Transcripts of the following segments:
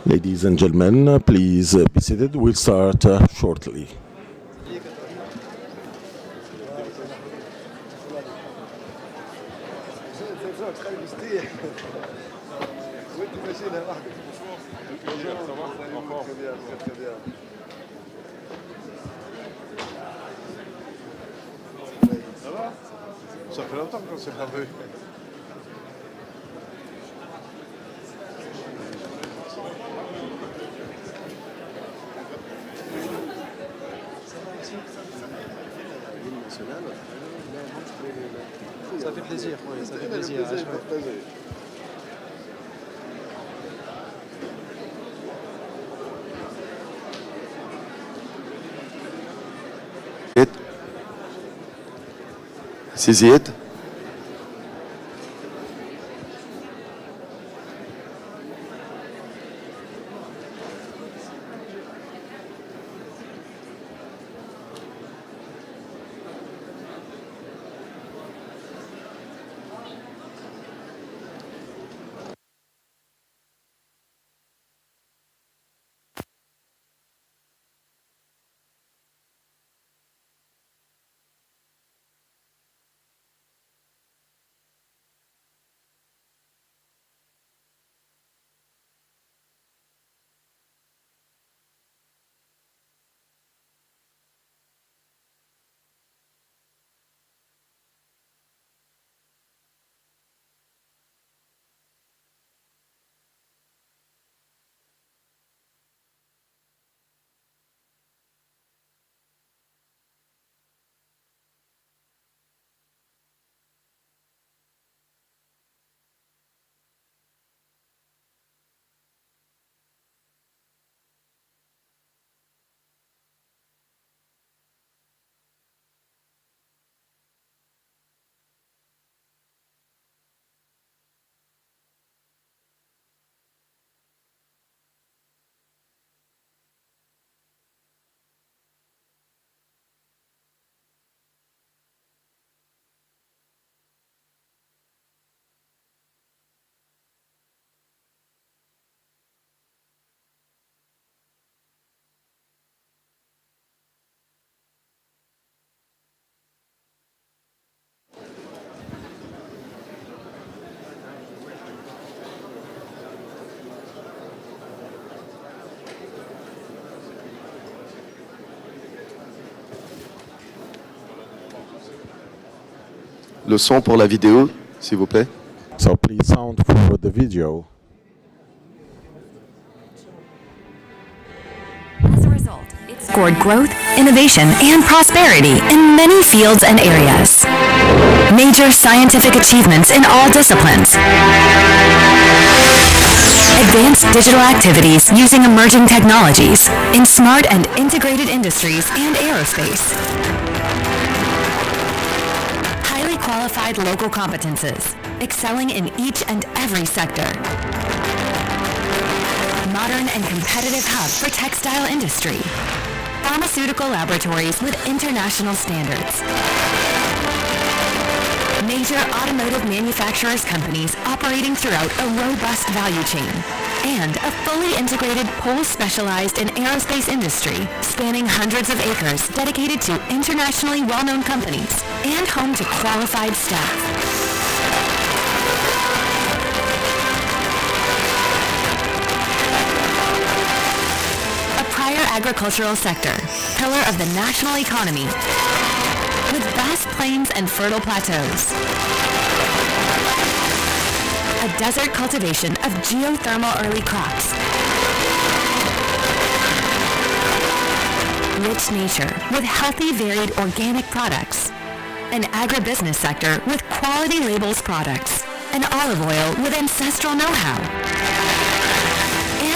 Ladies and gentlemen, please be seated. We'll start shortly. Ça fait longtemps qu'on s'est pas vu. Ça fait plaisir, oui, ça fait plaisir. See it? Le son pour la vidéo, s'il vous plaît. So please sound for the video. As a result, it scored growth, innovation, and prosperity in many fields and areas. Major scientific achievements in all disciplines. Advanced digital activities using emerging technologies in smart and integrated industries and aerospace. Highly qualified local competences, excelling in each and every sector. Modern and competitive hub for textile industry. Pharmaceutical laboratories with international standards. Major automotive manufacturers companies operating throughout a robust value chain. And a fully integrated pole specialized in aerospace industry, spanning hundreds of acres dedicated to internationally well-known companies and home to qualified staff. Agricultural sector, pillar of the national economy, with vast plains and fertile plateaus. A desert cultivation of geothermal early crops. Rich nature with healthy, varied organic products. An agribusiness sector with quality labels products. An olive oil with ancestral know-how.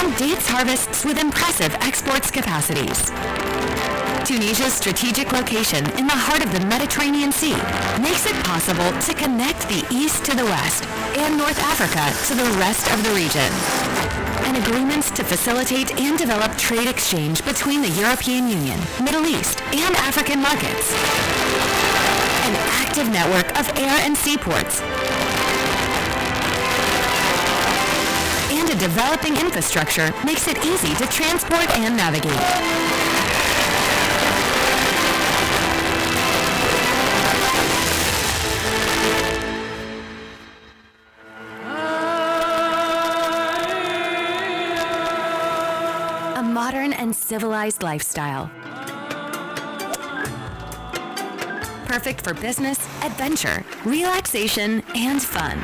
And dates harvests with impressive exports capacities. Tunisia's strategic location in the heart of the Mediterranean Sea makes it possible to connect the East to the West and North Africa to the rest of the region. And agreements to facilitate and develop trade exchange between the European Union, Middle East, and African markets. An active network of air and seaports. And a developing infrastructure makes it easy to transport and navigate. A modern and civilized lifestyle. Perfect for business, adventure, relaxation, and fun.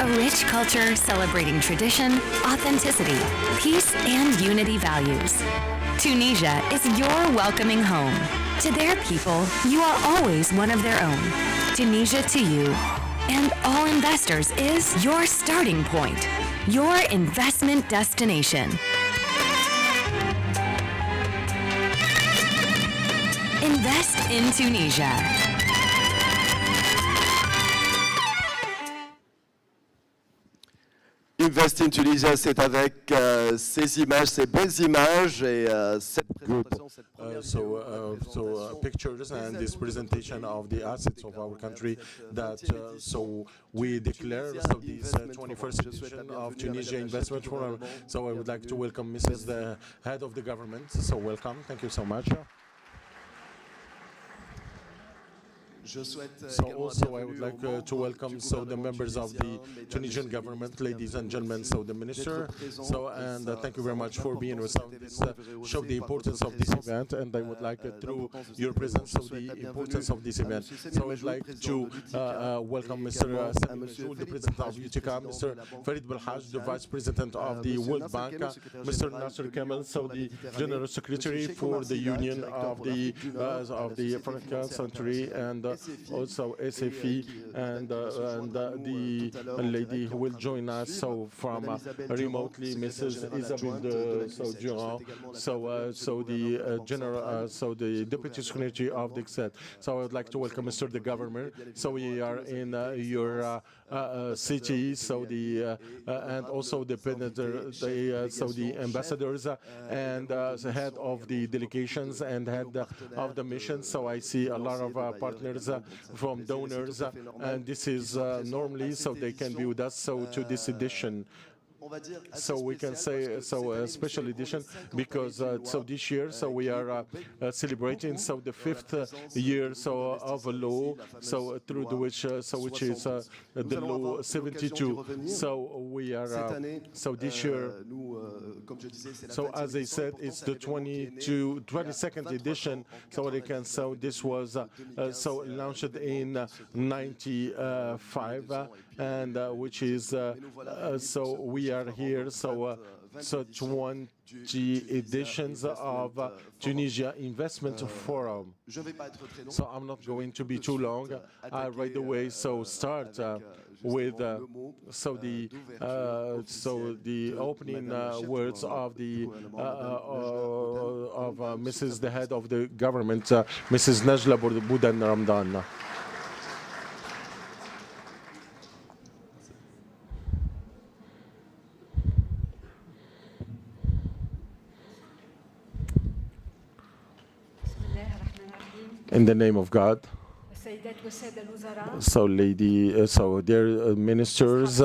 A rich culture celebrating tradition, authenticity, peace, and unity values. Tunisia is your welcoming home. To their people, you are always one of their own. Tunisia to you. And all investors is your starting point, your investment destination. Invest in Tunisia. Invest in Tunisia, c'est avec ces images, ces belles images et cette présentation, cette première vidéo. Pictures and this presentation of the assets of our country that so we declare so this 21st edition of Tunisia Investment Forum. So I would like to welcome Mrs. the head of the government. So welcome. Thank you so much. So also I would like to welcome so the members of the Tunisian government, ladies and gentlemen, so the minister, so and thank you very much for being with us. This show the importance of this event, and I would like through your presence so the importance of this event. So I'd like to welcome Mr. Sami Majoul, the president of UTICA, Mr. Farid Belhaj, the vice president of the World Bank, Mr. Nasser Kemal, so the general secretary for the Union of the African Century, and also SFE, and the lady who will join us so from remotely, Mrs. Isabelle Durand, so the general, so the deputy secretary of the XET. So I would like to welcome Mr. the governor. So we are in your city, so the and also the so the ambassadors and the head of the delegations and head of the mission. So I see a lot of partners from donors, and this is normally so they can be with us so to this edition. So we can say so a special edition because so this year so we are celebrating so the 5th year so of a law so through the which so which is the law 72. So we are so this year so as I said it's the 22nd edition. So what I can so this was so launched in 95 and which is so we are here so 20 editions of Tunisia Investment Forum. So I'm not going to be too long. I right away so start with so the opening words of the of Mrs. the head of the government, Mrs. Najla Boudan Ramdan. In the name of God. So, so dear ministers,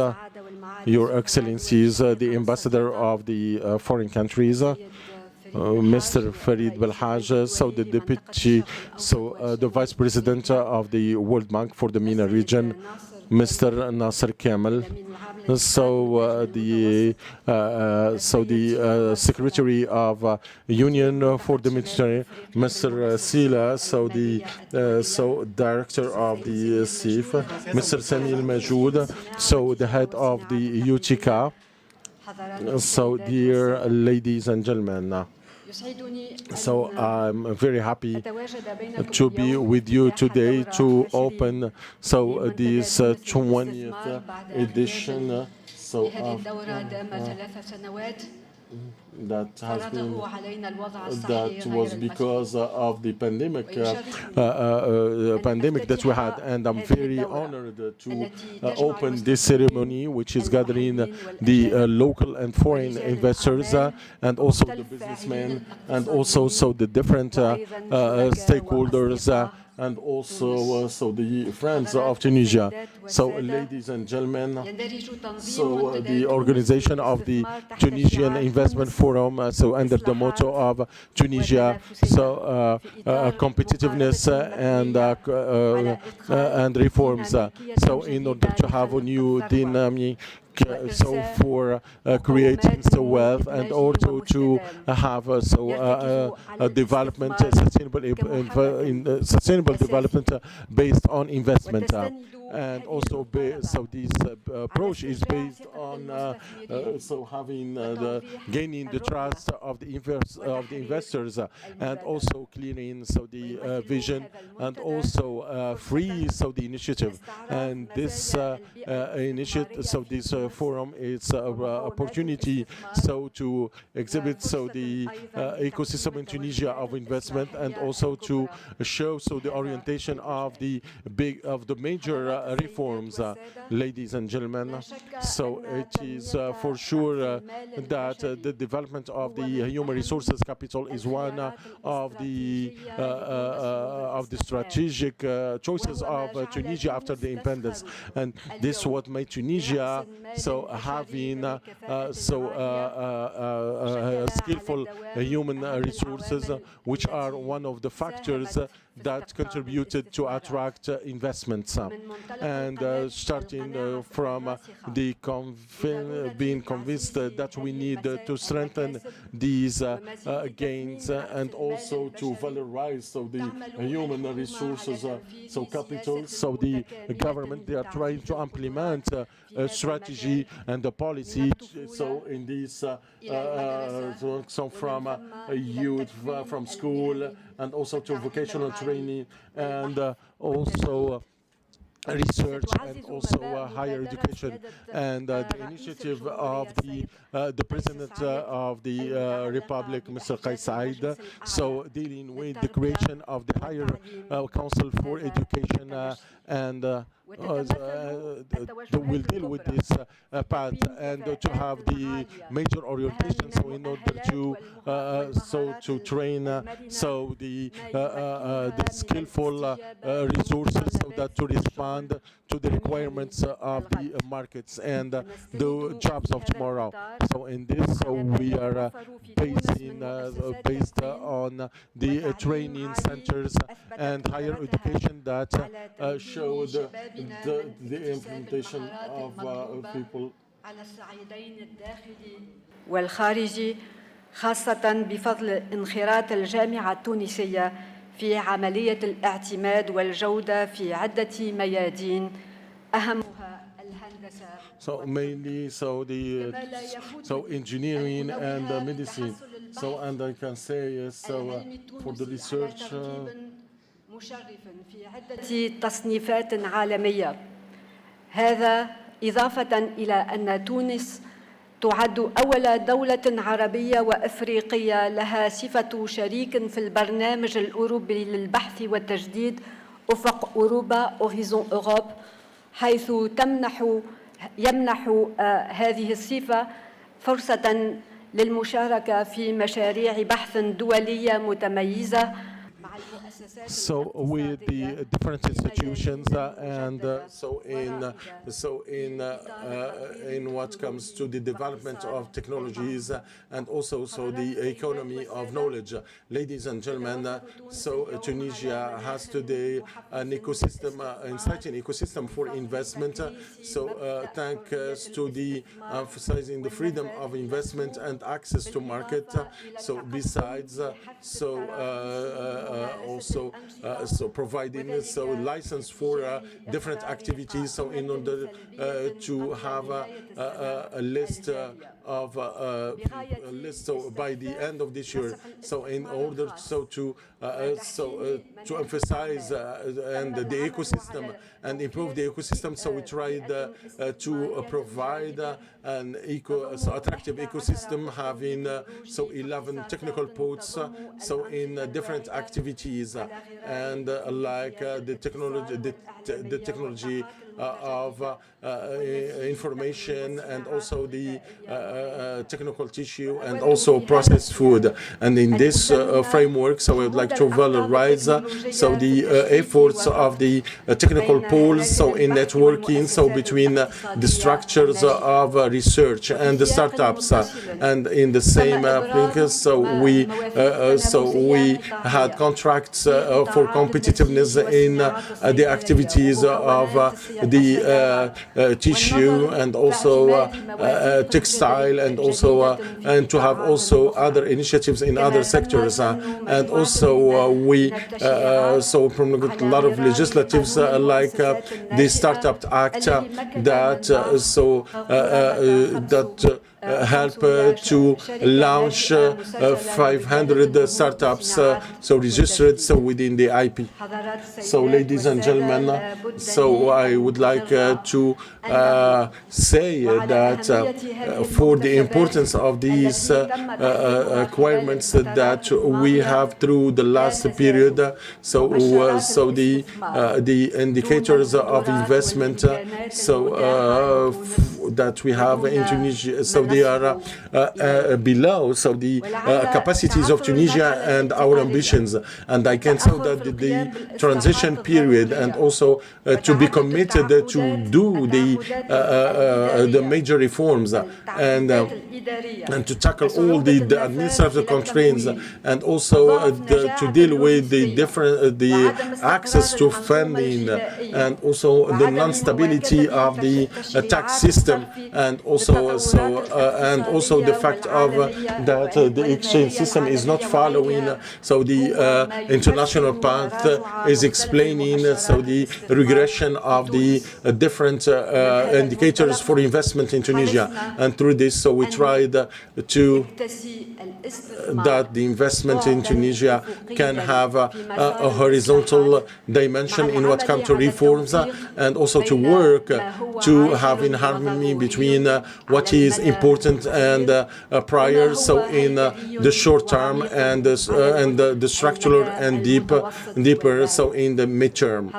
Your Excellencies, the ambassador of the foreign countries, Mr. Farid Belhaj, so the deputy, so the vice president of the World Bank for the MENA region, Mr. Nasser Kemal, so the Secretary of Union for the Mediterranean, Mr. Sila, so the Director of the CIF, Mr. Sami Majoul, so the head of the UTICA. So dear ladies and gentlemen, so I'm very happy to be with you today to open so this 20th edition so of, that has been that was because of the pandemic that we had, and I'm very honored to open this ceremony, which is gathering the local and foreign investors and also the businessmen and also so the different stakeholders and also so the friends of Tunisia. So, ladies and gentlemen, so the organization of the Tunisian Investment Forum, so under the motto of Tunisia, so competitiveness and reforms. So, in order to have a new dynamic. So for creating the wealth and also to have a development, sustainable development based on investment. And also, so this approach is based on so having gaining the trust of the investors and also clearing so the vision and also free so the initiative. And this initiative, so this forum is an opportunity so to exhibit so the ecosystem in Tunisia of investment and also to show so the orientation of the major reforms, ladies and gentlemen. So it is for sure that the development of the human resources capital is one of the strategic choices of Tunisia after the independence, and this is what made Tunisia so having skillful human resources, which are one of the factors that contributed to attract investments. And starting from the being convinced that we need to strengthen these gains and also to valorize so the human resources, so capital. So the government, they are trying to implement a strategy and a policy. So in this, so from youth, from school, and also to vocational training, and also research and also higher education, and the initiative of the President of the Republic, Mr. Qais Said, so dealing with the creation of the Higher Council for Education and will deal with this path and to have the major orientation. So in order to to train so the skillful resources so that to respond to the requirements of the markets and the jobs of tomorrow. So in this, so we are based on the training centers and higher education that show the implementation of people. والخارجي خاصة بفضل انخراط الجامعة التونسية في عملية الاعتماد والجودة في عدة ميادين أهمها الهندسة. So mainly, so engineering and medicine. So and I can say so for the research. مشرف في عدة تصنيفات عالمية. هذا إضافة إلى أن تونس تعد أول دولة عربية وأفريقية لها صفة شريك في البرنامج الأوروبي للبحث والتجديد أفق أوروبا Horizon Europe، حيث يمنح هذه الصفة فرصة للمشاركة في مشاريع بحث دولية متميزة. So with the different institutions and in what comes to the development of technologies and also so the economy of knowledge, ladies and gentlemen, so Tunisia has today an ecosystem, exciting ecosystem for investment. So thanks to the emphasizing the freedom of investment and access to market. So besides, also providing so license for different activities. So in order to have a list of a list so by the end of this year. So in order to emphasize and the ecosystem and improve the ecosystem, so we tried to provide an attractive ecosystem, having 11 technical ports so in different activities and like the technology of information, and also the technical tissue, and also processed food. And in this framework, so I would like to valorize so the efforts of the technical pools, so in networking, so between the structures of research and the startups, and in the same place, so we had contracts for competitiveness in the activities of the tissue, and also textile, and also and to have also other initiatives in other sectors, and also we so from a lot of legislatives like the Startup Act that help to launch 500 startups so registered so within the IP. So ladies and gentlemen, so I would like to say that for the importance of these requirements that we have through the last period, so the indicators of investment that we have in Tunisia, so they are below so the capacities of Tunisia and our ambitions. And I can say that the transition period, and also to be committed to do the major reforms, and to tackle all the administrative constraints, and also to deal with the access to funding, and also the non-stability of the tax system, and also the fact of that the exchange system is not following so the international path is explaining so the regression of the different indicators for investment in Tunisia. And through this, so we tried to that the investment in Tunisia can have a horizontal dimension in what comes to reforms, and also to work to have in harmony between what is important and prior, so in the short term, and the structural and deeper, so in the midterm.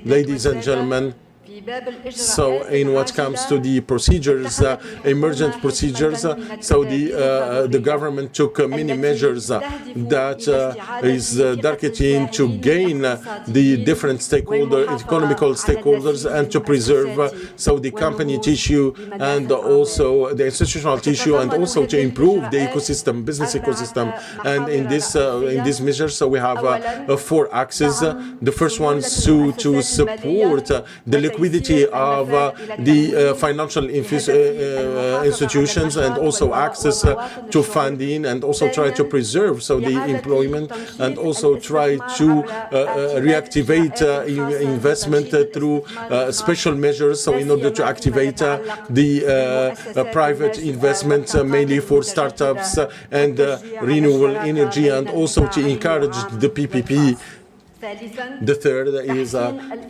Ladies and gentlemen, so in what comes to the procedures, emergent procedures, so the government took many measures that is targeting to gain the different economical stakeholders, and to preserve so the company tissue, and also the institutional tissue, and also to improve the ecosystem, business ecosystem. And in this measures, so we have 4 axes. The first one is to support the liquidity of the financial institutions, and also access to funding, and also try to preserve so the employment, and also try to reactivate investment through special measures, so in order to activate the private investment, mainly for startups and renewable energy, and also to encourage the PPP. The third is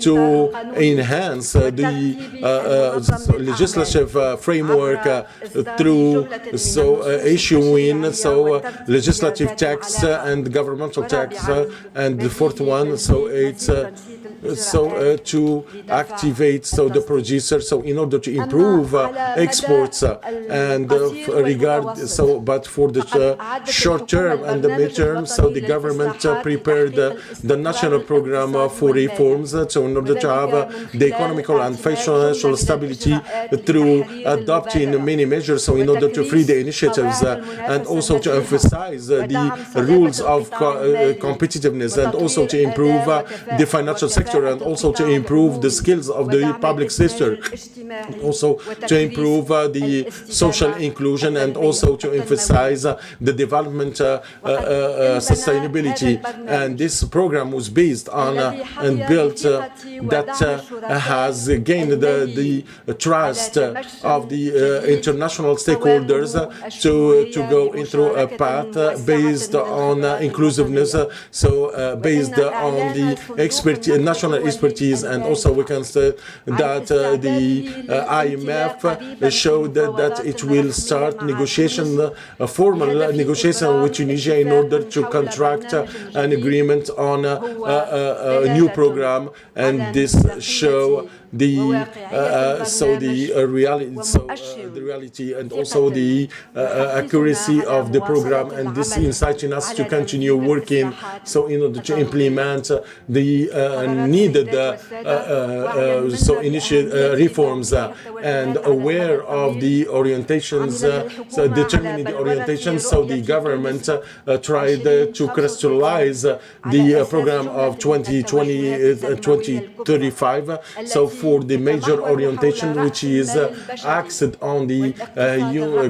to enhance the legislative framework through issuing legislative tax and governmental tax, and the fourth one, so it's to activate the producer, so in order to improve exports, and but for the short term and the midterm, so the government prepared the national program for reforms, so in order to have the economical and financial stability through adopting many measures, so in order to free the initiatives, and also to emphasize the rules of competitiveness, and also to improve the financial sector, and also to improve the skills of the public sector, also to improve the social inclusion, and also to emphasize the development sustainability. And this program was based on and built that has gained the trust of the international stakeholders to go into a path based on inclusiveness, so based on the national expertise. And also we can say that the IMF showed that it will start formal negotiation with Tunisia in order to contract an agreement on a new program, and this show reality and also the accuracy of the program, and this inciting us to continue working so in order to implement the needed reforms and aware of the orientations, so determining the orientations. So the government tried to crystallize the program of 2020-2035. So for the major orientation, which is axed on the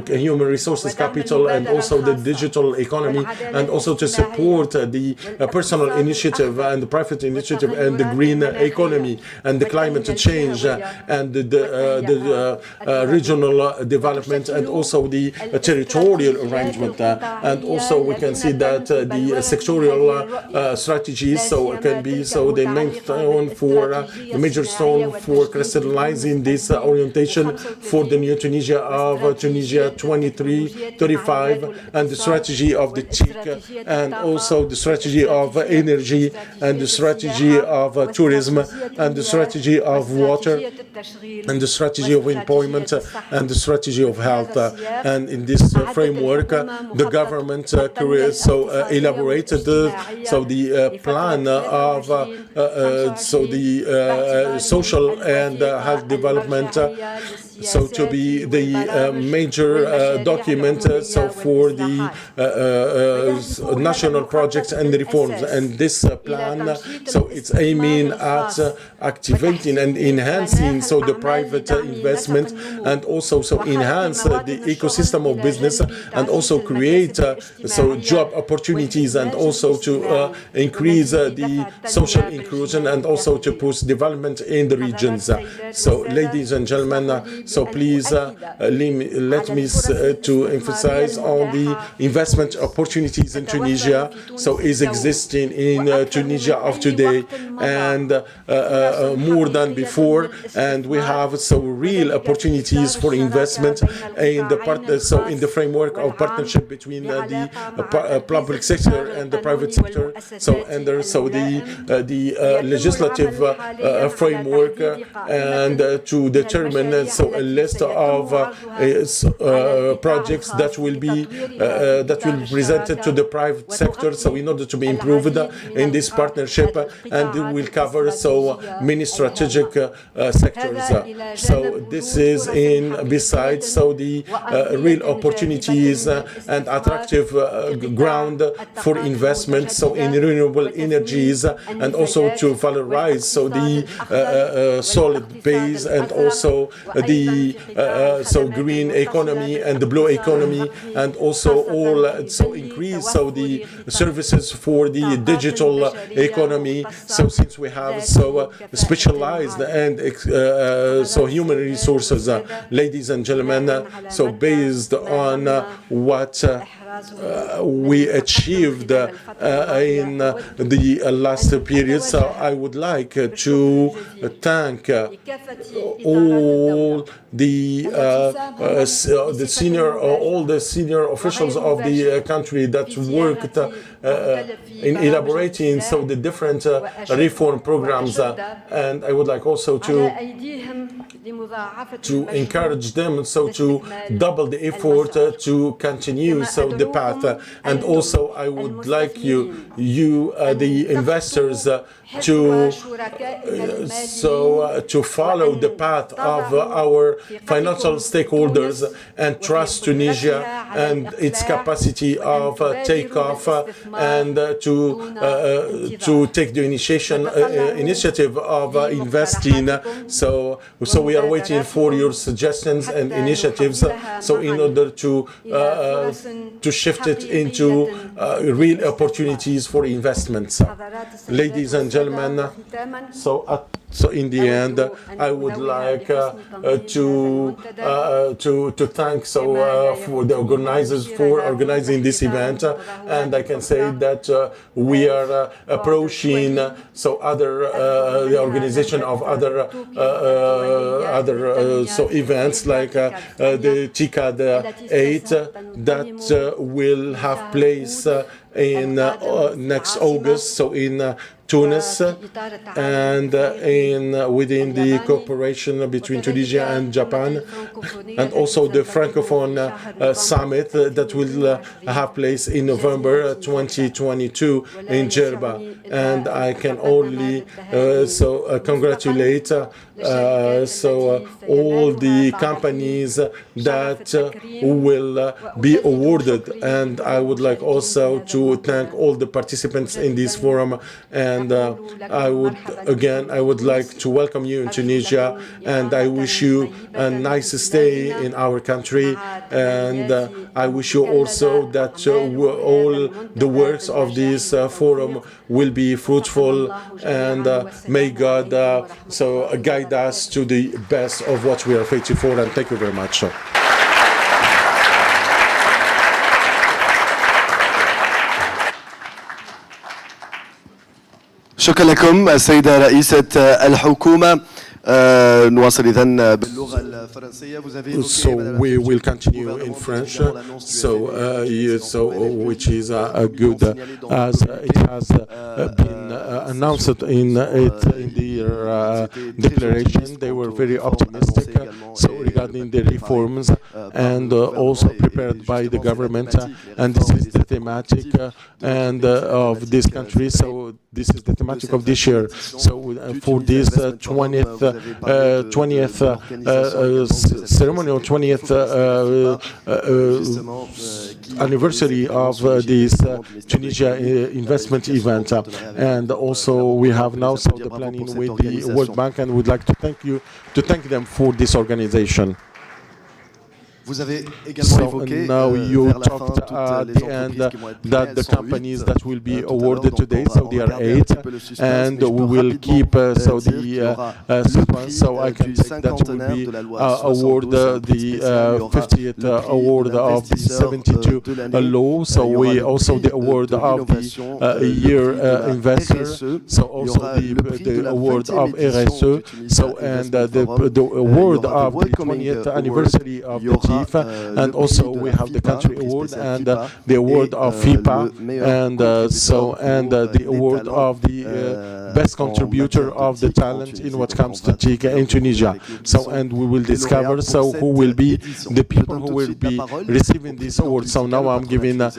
human resources capital and also the digital economy, and also to support the personal initiative and the private initiative and the green economy and the climate change and the regional development and also the territorial arrangement. And also we can see that the sectorial strategies so can be the main stone for the major stone for crystallizing this orientation for the new Tunisia of Tunisia 23-35 and the strategy of the TIC and also the strategy of energy and the strategy of tourism and the strategy of water and the strategy of employment and the strategy of health. And in this framework, the government elaborated the plan of the social and health development to be the major document for the national projects and the reforms. And this plan it's aiming at activating and enhancing the private investment and also enhance the ecosystem of business and also create job opportunities and also to increase the social inclusion and also to push development in the regions. So ladies and gentlemen, please let me to emphasize on the investment opportunities in Tunisia is existing in Tunisia of today and more than before, and we have real opportunities for investment in the in the framework of partnership between the public sector and the private sector. And there's the legislative framework and to determine a list of projects that will be presented to the private sector in order to be improved in this partnership, and it will cover many strategic sectors. So this is besides the real opportunities and attractive ground for investment in renewable energies and also to valorize the solid base and also the green economy and the blue economy, and also all increase the services for the digital economy. So since we have specialized and human resources, ladies and gentlemen, based on what we achieved in the last period. So I would like to thank all the senior officials of the country that worked in elaborating the different reform programs, and I would like also to encourage them to double the effort to continue the path. And also I would like you the investors to follow the path of our financial stakeholders and trust Tunisia and its capacity of takeoff and to take the initiative of investing. So we are waiting for your suggestions and initiatives in order to shift it into real opportunities for investments. Ladies and gentlemen, so in the end, I would like to thank for the organizers for organizing this event, and I can say that we are approaching the organization of other events like the TICAD 8 that will have place in next August, so in Tunis, and within the cooperation between Tunisia and Japan, and also the Francophone summit that will have place in November 2022 in Djerba. And I can only congratulate all the companies that will be awarded, and I would like also to thank all the participants in this forum. And I would like to welcome you in Tunisia, and I wish you a nice stay in our country. And I wish you also that all the works of this forum will be fruitful, and may God guide us to the best of what we are fighting for. And thank you very much. شكرا لكم السيدة رئيسة الحكومة. نواصل إذن باللغة الفرنسية. So we will continue in French. Which is good, as it has been announced in their declaration. They were very optimistic. So regarding the reforms, and also prepared by the government, and this is the thematic of this country. So this is the thematic of this year. So for this 20th ceremony, or 20th anniversary of this Tunisia investment event, and also we have now the planning with the World Bank, and we'd like to thank them for this organization. So now you talked at the end that the companies that will be awarded today, so there are 8, and we will keep the suspense. So I can take that will be award the 50th award of the 72 law. So we also the award of the year investor. So also the award of RSE. So and the award of the 20th anniversary of the and also we have the country award, and the award of FIPA, and the award of the best contributor of the talent in what comes to TIC in Tunisia. So and we will discover who will be the people who will be receiving this award. So now I'm giving the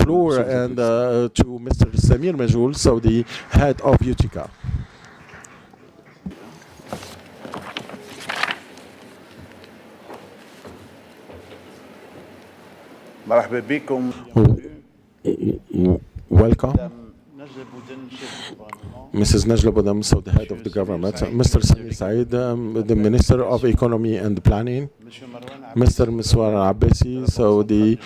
floor and to Mr. Samir Majoul, so the head of Utica. Welcome. Mrs. Najla Boudam, so the head of the government, Mr. Sami Said, the Minister of Economy and Planning, Mr. Miswar Abbasi, so the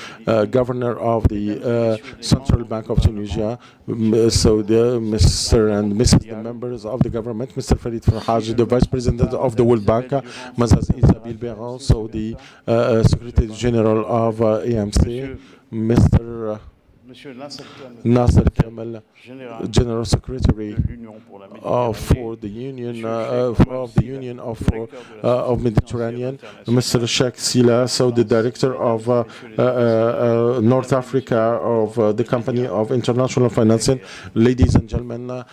Governor of the Central Bank of Tunisia, so the Mr. and Mrs. the members of the government, Mr. Farid Farhaj, the Vice President of the World Bank, Mrs. Isabelle Béran, so the Secretary General of EMC, Mr. Nasser Kamal, General Secretary for the Union of Mediterranean, Mr. Sheikh Sila, so the Director of North Africa of the Company of International Financing. Ladies and gentlemen,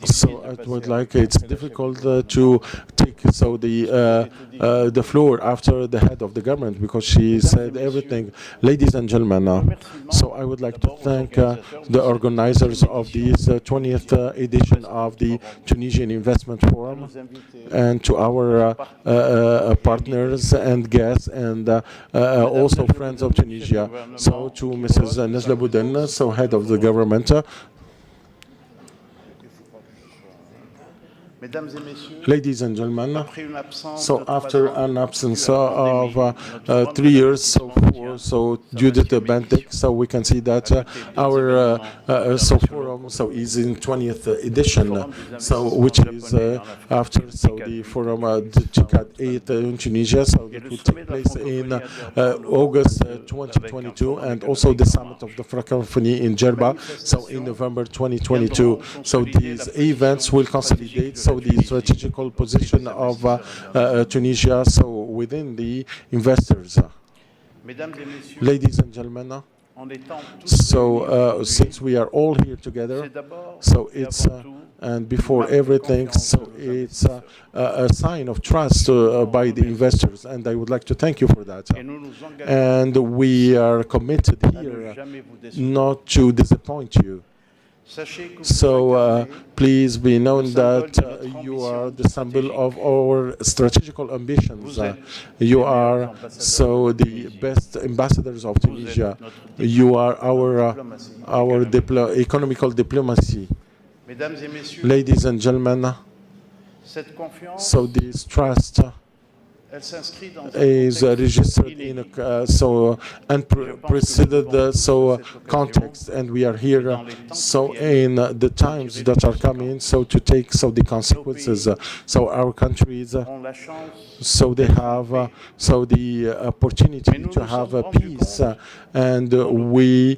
so I would like, it's difficult to take the floor after the head of the government, because she said everything. Ladies and gentlemen, so I would like to thank the organizers of this 20th edition of the Tunisian Investment Forum, and to our partners and guests, and also friends of Tunisia. So to Mrs. Najla Boudam, so head of the government. Ladies and gentlemen, so after an absence of 3 years, so due to the pandemic, so we can see that our forum is in 20th edition, so which is after the forum TICAD 8 in Tunisia, so that will take place in August 2022, and also the summit of the Francophonie in Djerba, so in November 2022. So these events will consolidate the strategical position of Tunisia, so within the investors. Ladies and gentlemen, So since we are all here together, so it's and before everything, so it's a sign of trust by the investors, and I would like to thank you for that. And we are committed here not to disappoint you. So please be known that you are the symbol of our strategical ambitions. You are so the best ambassadors of Tunisia. You are our economical diplomacy. Ladies and gentlemen, so this trust is registered in a unprecedented context, and we are here so in the times that are coming, so to take the consequences. So our countries, so they have so the opportunity to have a peace, and we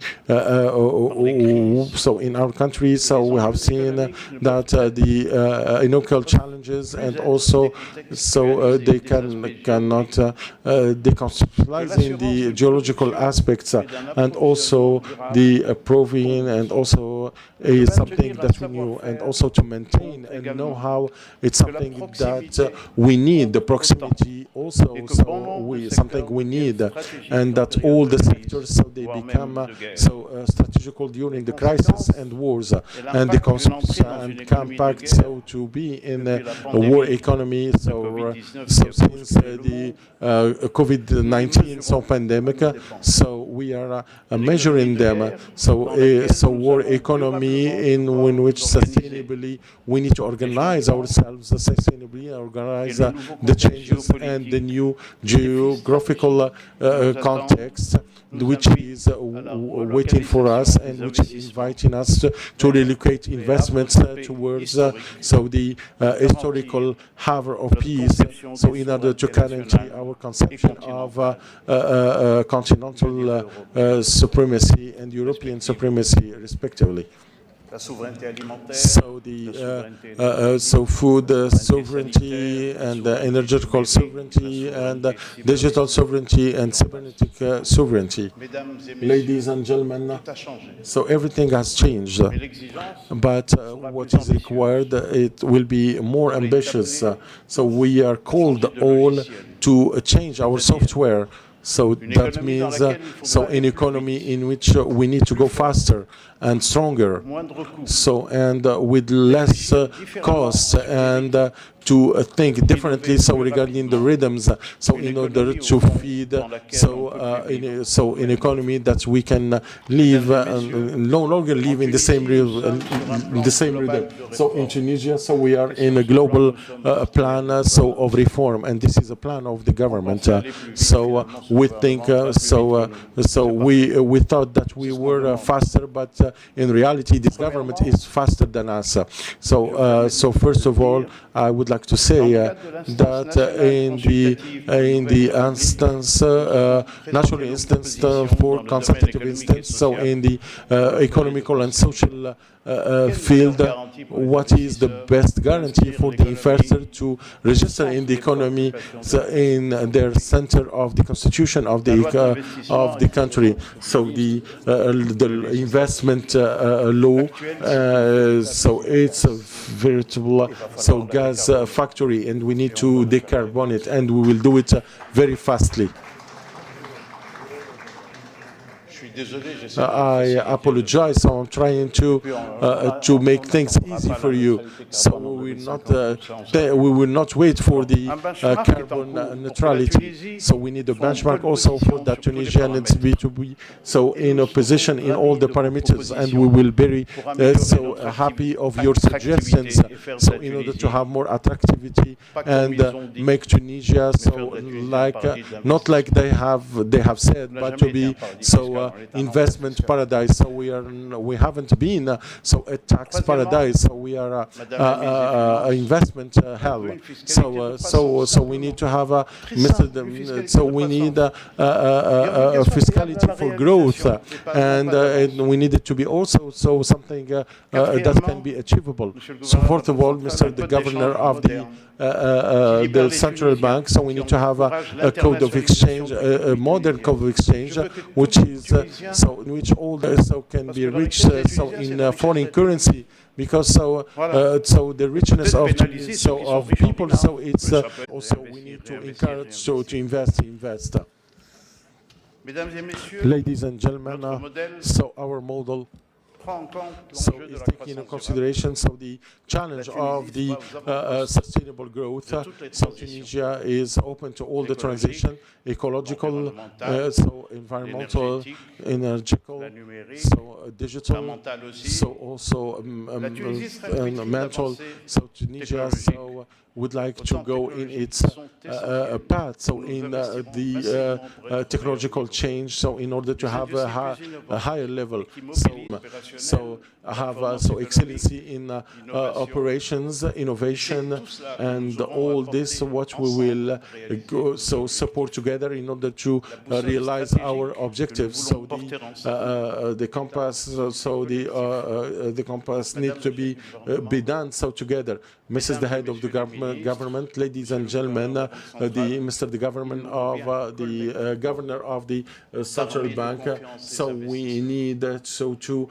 so in our countries, so we have seen that the local challenges, and also so they cannot deconceptualizing the geological aspects, and also the proving, and also is something that we knew, and also to maintain and know how it's something that we need, the proximity also, so something we need, and that all the sectors, so they become so strategical during the crisis and wars, and the concepts and compact, so to be in a war economy, so since the COVID-19 so pandemic, so we are measuring them, so war economy in which sustainably we need to organize ourselves sustainably, organize the changes and the new geographical context which is waiting for us, and which is inviting us to relocate investments towards so the historical harbor of peace, so in order to guarantee our conception of continental supremacy and European supremacy, respectively. So the so food sovereignty, and energetical sovereignty, and digital sovereignty, and cybernetic sovereignty. Ladies and gentlemen, so everything has changed, but what is required, it will be more ambitious. So we are called all to change our software. So that means so an economy in which we need to go faster and stronger, so and with less costs, and to think differently, so regarding the rhythms, so in order to feed so an economy that we can live no longer live in the same rhythm. So in Tunisia, so we are in a global plan so of reform, and this is a plan of the government. So we think so we thought that we were faster, but in reality this government is faster than us. So first of all, I would like to say that in the instance, natural instance for consultative instance, so in the economical and social field, what is the best guarantee for the investor to register in the economy, so in their center of the constitution of the country? So the investment law, so it's a veritable so gas factory, and we need to decarbonize it, and we will do it very fastly. I apologize. So I'm trying to make things easy for you. So we will not wait for the carbon neutrality. So we need a benchmark also for that Tunisia needs to be so in a position in all the parameters, and we will be so happy of your suggestions. So in order to have more attractivity and make Tunisia so like not like they have said, but to be so investment paradise. So we haven't been so a tax paradise. So we are a investment hell. So we need to have a method. So we need a fiscality for growth, and we need it to be also so something that can be achievable. So first of all, Mr. the Governor of the central bank. So we need to have a code of exchange, a modern code of exchange, which is so in which all so can be reached so in foreign currency, because so the richness of people, so it's also we need to encourage so to invest. Ladies and gentlemen, so our model so is taking into consideration so the challenge of the sustainable growth. So Tunisia is open to all the transition, ecological, so environmental, energetical, so digital, so also mental. So Tunisia so would like to go in its path, so in the technological change, so in order to have a higher level, so have so excellency in operations, innovation, and all this what we will so support together in order to realize our objectives. So the compass, so the compass needs to be done so together. Mrs. the head of the government, ladies and gentlemen, the governor of the central bank. So we need so to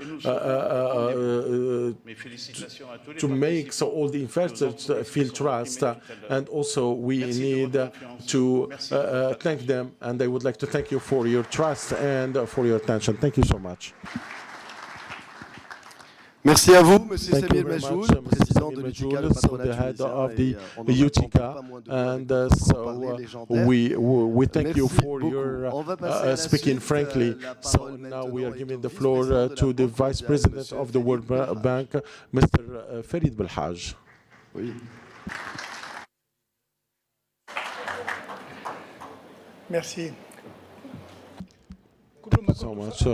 make so all the investors feel trust, and also we need to thank them, and I would like to thank you for your trust and for your attention. Thank you so much. Merci à vous, Monsieur Thank you Samir very Mejoul, much, Mr. président de Samir l'UTICA, le Mejoul, so patronat the head tunisien, of et the on n'en UTICA, pas moins de and parler légendaire. we thank Merci you for beaucoup. your On va passer à la speaking suite. frankly. La So parole now we are maintenant giving est the au floor vice-président de la to the Banque Vice mondiale, President Monsieur of the World Farid Bank, Mr. Farid Belhaj. Oui. Merci. So much.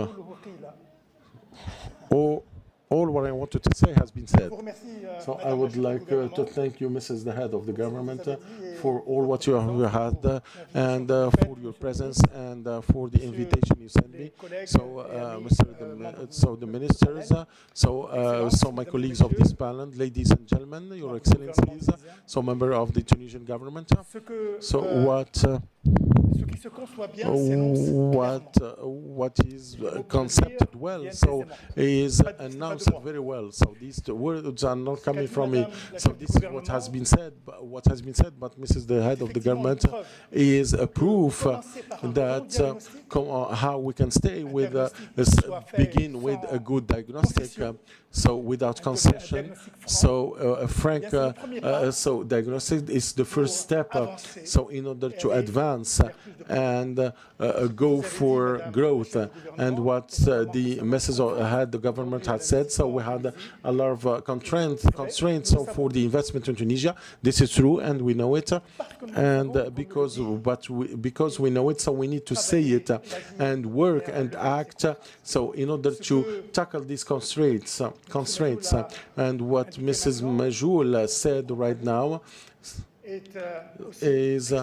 All what I wanted to say has been said. So I would like to thank you, Mrs. the Head of the Government, for all what you have had, and for your presence, and for the invitation you sent me. So, the ministers, so my colleagues of this panel, ladies and gentlemen, your excellencies, so member of the Tunisian government. So what is concepted well, so is announced very well. So these words are not coming from me. So this is what has been said. But Mrs. the Head of the Government is a proof that how we can stay with begin with a good diagnostic. So without concession. So a frank so diagnostic is the first step. So in order to advance and go for growth, and what the message had the government had said. So we had a lot of constraints so for the investment in Tunisia. This is true, and we know it. And because we know it, so we need to say it and work and act. So in order to tackle these constraints, and what Mrs. Mejoul said right now is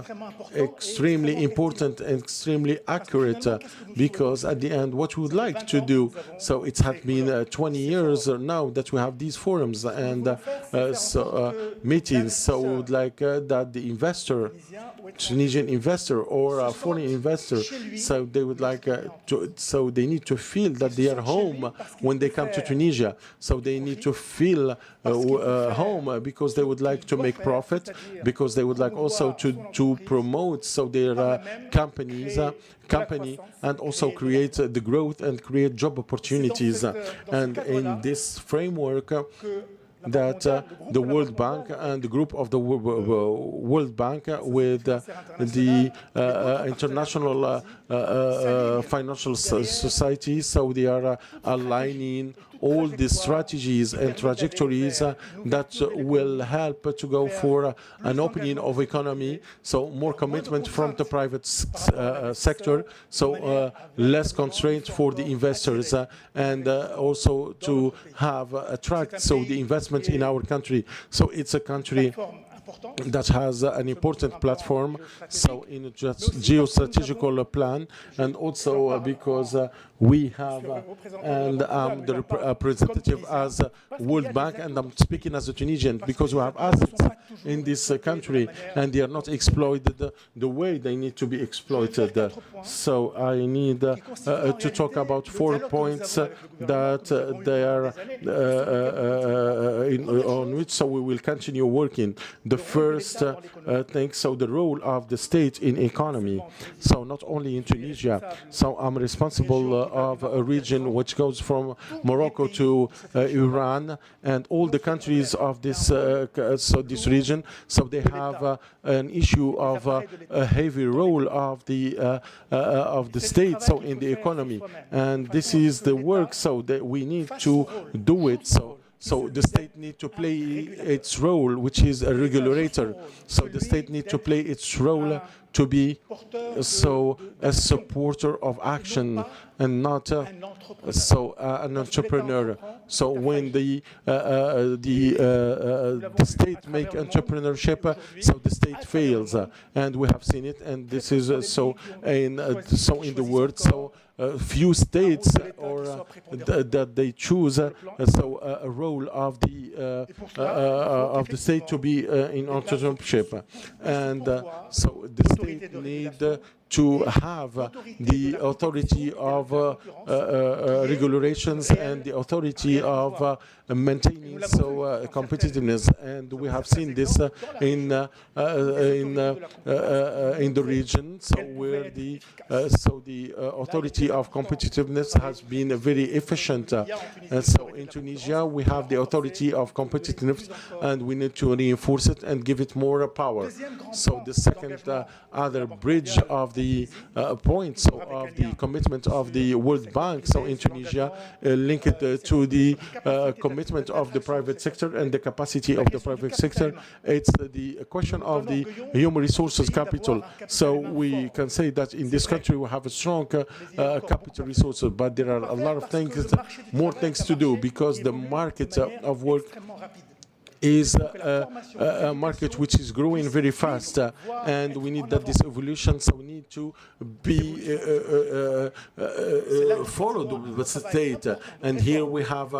extremely important and extremely accurate, because at the end what we would like to do, so it has been 20 years now that we have these forums and meetings, so we would like that the investor, Tunisian investor or a foreign investor, so they would like so they need to feel that they are home when they come to Tunisia, so they need to feel home, because they would like to make profit, because they would like also to promote so their company, and also create the growth and create job opportunities. And in this framework that the World Bank and the group of the World Bank with the international financial society, so they are aligning all the strategies and trajectories that will help to go for an opening of economy, so more commitment from the private sector, so less constraints for the investors, and also to have attract so the investment in our country. So it's a country that has an important platform, so in a geostrategical plan, and also because we have, and I'm the representative as World Bank, and I'm speaking as a Tunisian, because we have assets in this country, and they are not exploited the way they need to be exploited. So I need to talk about 4 points that they are on which so we will continue working. The first thing, so the role of the state in economy. So not only in Tunisia. So I'm responsible of a region which goes from Morocco to Iran and all the countries of this this region. So they have an issue of a heavy role of the state, so in the economy, and this is the work. So that we need to do it. So the state needs to play its role, which is a regulator. So the state needs to play its role to be so a supporter of action and not an entrepreneur. So when the state make entrepreneurship, so the state fails, and we have seen it. And this is so in the world. So few states or that they choose a role of the state to be in entrepreneurship, and so the state need to have the authority of regulations and the authority of maintaining competitiveness, and we have seen this in the region, so where the authority of competitiveness has been very efficient. So in Tunisia we have the authority of competitiveness, and we need to reinforce it and give it more power. So the second other bridge of the points of the commitment of the World Bank, so in Tunisia, linked to the commitment of the private sector and the capacity of the private sector, it's the question of the human resources capital. So we can say that in this country we have a strong capital resources, but there are a lot of things, more things to do, because the market of work is a market which is growing very fast, and we need that this evolution, so we need to be followed with the state. And here we have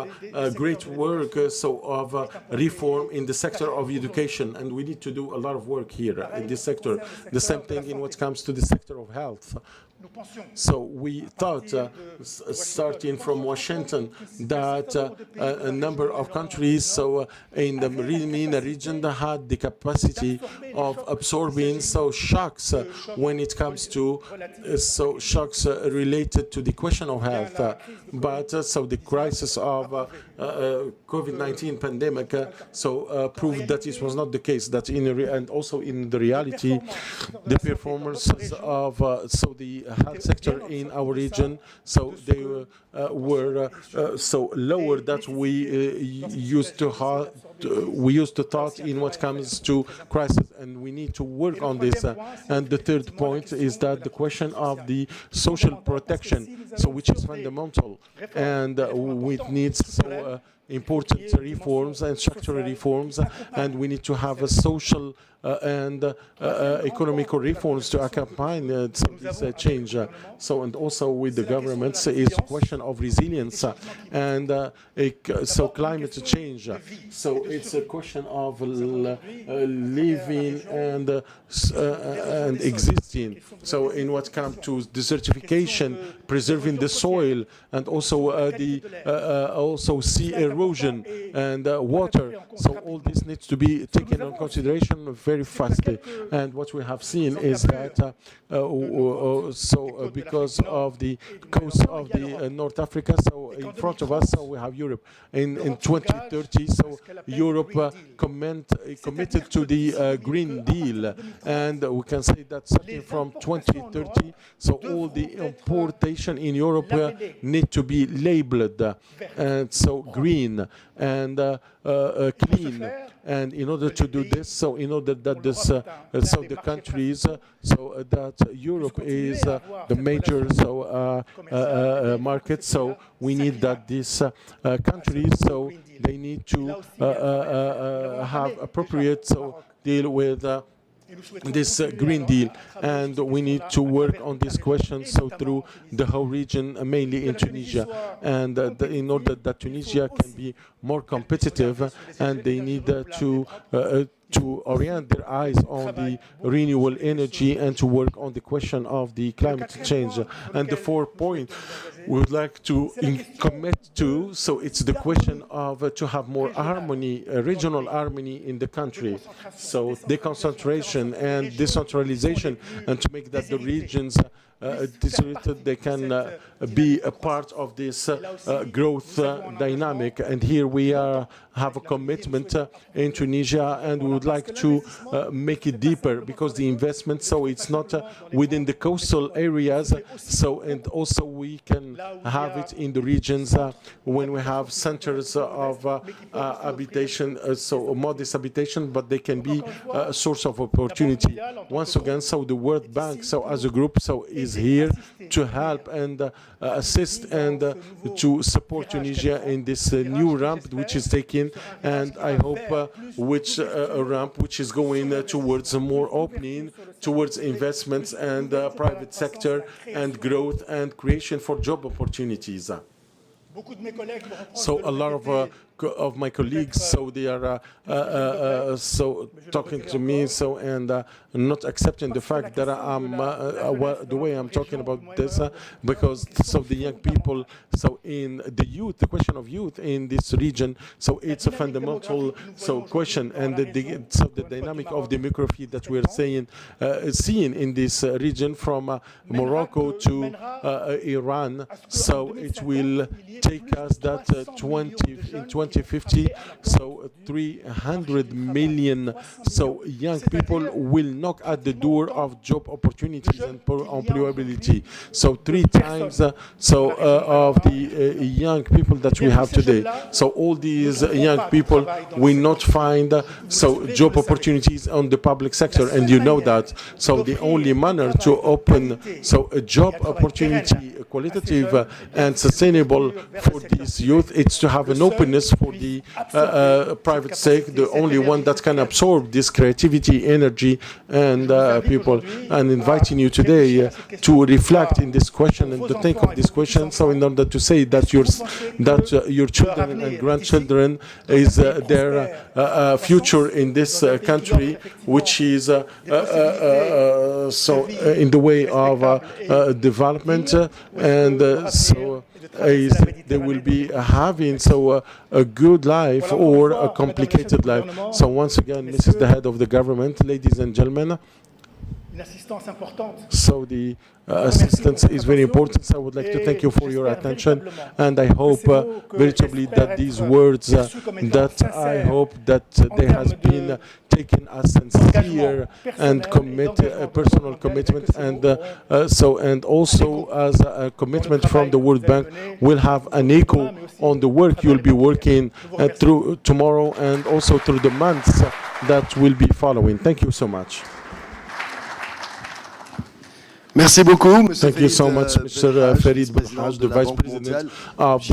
great work of reform in the sector of education, and we need to do a lot of work here in this sector. The same thing in what comes to the sector of health. So we thought, starting from Washington, that a number of countries in the MENA region had the capacity of absorbing shocks when it comes to shocks related to the question of health. But the crisis of COVID-19 pandemic proved that this was not the case. That and also in the reality, the performances of the health sector in our region, so they were so lower that we used to thought in what comes to crisis, and we need to work on this. And the third point is that the question of the social protection, which is fundamental, and it needs important reforms and structural reforms, and we need to have a social and economical reforms to accompany this change. And also with the governments is a question of resilience and climate change. So it's a question of living and existing. So in what comes to desertification, preserving the soil, and also also sea erosion and water. So all this needs to be taken into consideration very fastly. And what we have seen is that because of the coast of the North Africa, so in front of us, we have Europe. In 2030, so Europe committed to the Green Deal, and we can say that starting from 2030, so all the importation in Europe need to be labeled and so green and clean. And in order to do this, so in order that this, the countries, that Europe is the major market, so we need that these countries, so they need to have appropriate deal with this Green Deal, and we need to work on this question so through the whole region, mainly in Tunisia, and in order that Tunisia can be more competitive, and they need to orient their eyes on the renewable energy and to work on the question of the climate change. And the fourth point we would like to commit to, so it's the question of to have more harmony, regional harmony in the country. So deconcentration and decentralization, and to make that the regions distributed, they can be a part of this growth dynamic. And here we have a commitment in Tunisia, and we would like to make it deeper, because the investment, so it's not within the coastal areas, so, and also we can have it in the regions when we have centers of habitation, so modest habitation, but they can be a source of opportunity. Once again, so the World Bank, so as a group, so is here to help and assist and to support Tunisia in this new ramp which is taking, and I hope which a ramp which is going towards a more opening, towards investments and private sector and growth and creation for job opportunities. So a lot of my colleagues, so they are so talking to me, so and not accepting the fact that I'm the way I'm talking about this, because so the young people, so in the youth, the question of youth in this region, so it's a fundamental question, and so the dynamic of demography that we're seeing in this region from Morocco to Iran, so it will take us that in 2050, so 300 million so young people will knock at the door of job opportunities and employability. So 3 times of the young people that we have today. So all these young people will not find job opportunities on the public sector, and you know that. So the only manner to open a job opportunity, qualitative and sustainable for these youth, it's to have an openness for the private sector, the only one that can absorb this creativity, energy, and people. And inviting you today to reflect in this question and to think of this question. So in order to say that your children and grandchildren is their future in this country, which is in the way of development, and so they will be having a good life or a complicated life. So once again, this is the head of the government, ladies and gentlemen. So the assistance is very important. So I would like to thank you for your attention, and I hope veritably that these words that I hope that they has been taken as sincere and personal commitment, and and also as a commitment from the World Bank will have an echo on the work you'll be working through tomorrow and also through the months that will be following. Thank you so much. Merci beaucoup. Thank you so much, Mr. Farid Belhaj, the Vice President of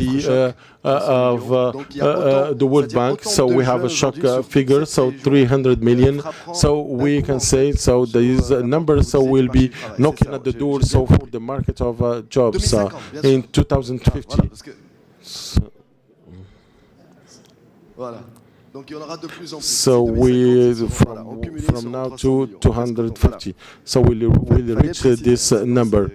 the World Bank. So we have a shock figure, so 300 million. So we can say, so these numbers will be knocking at the door, so for the market of jobs in 2050. So we from now to 250. So we'll reach this number.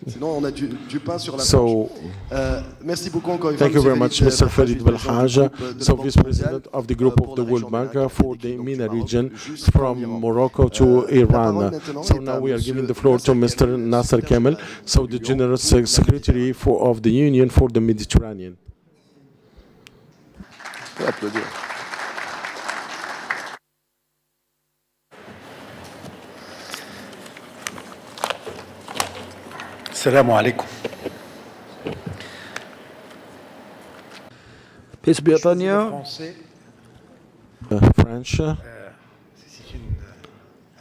So, thank you very much, Mr. Farid Belhaj, so Vice President of the Group of the World Bank for the MENA region from Morocco to Iran. So now we are giving the floor to Mr. Nasser Kamel, so the General Secretary of the Union for the Mediterranean. السلام عليكم. Peace be upon you. French,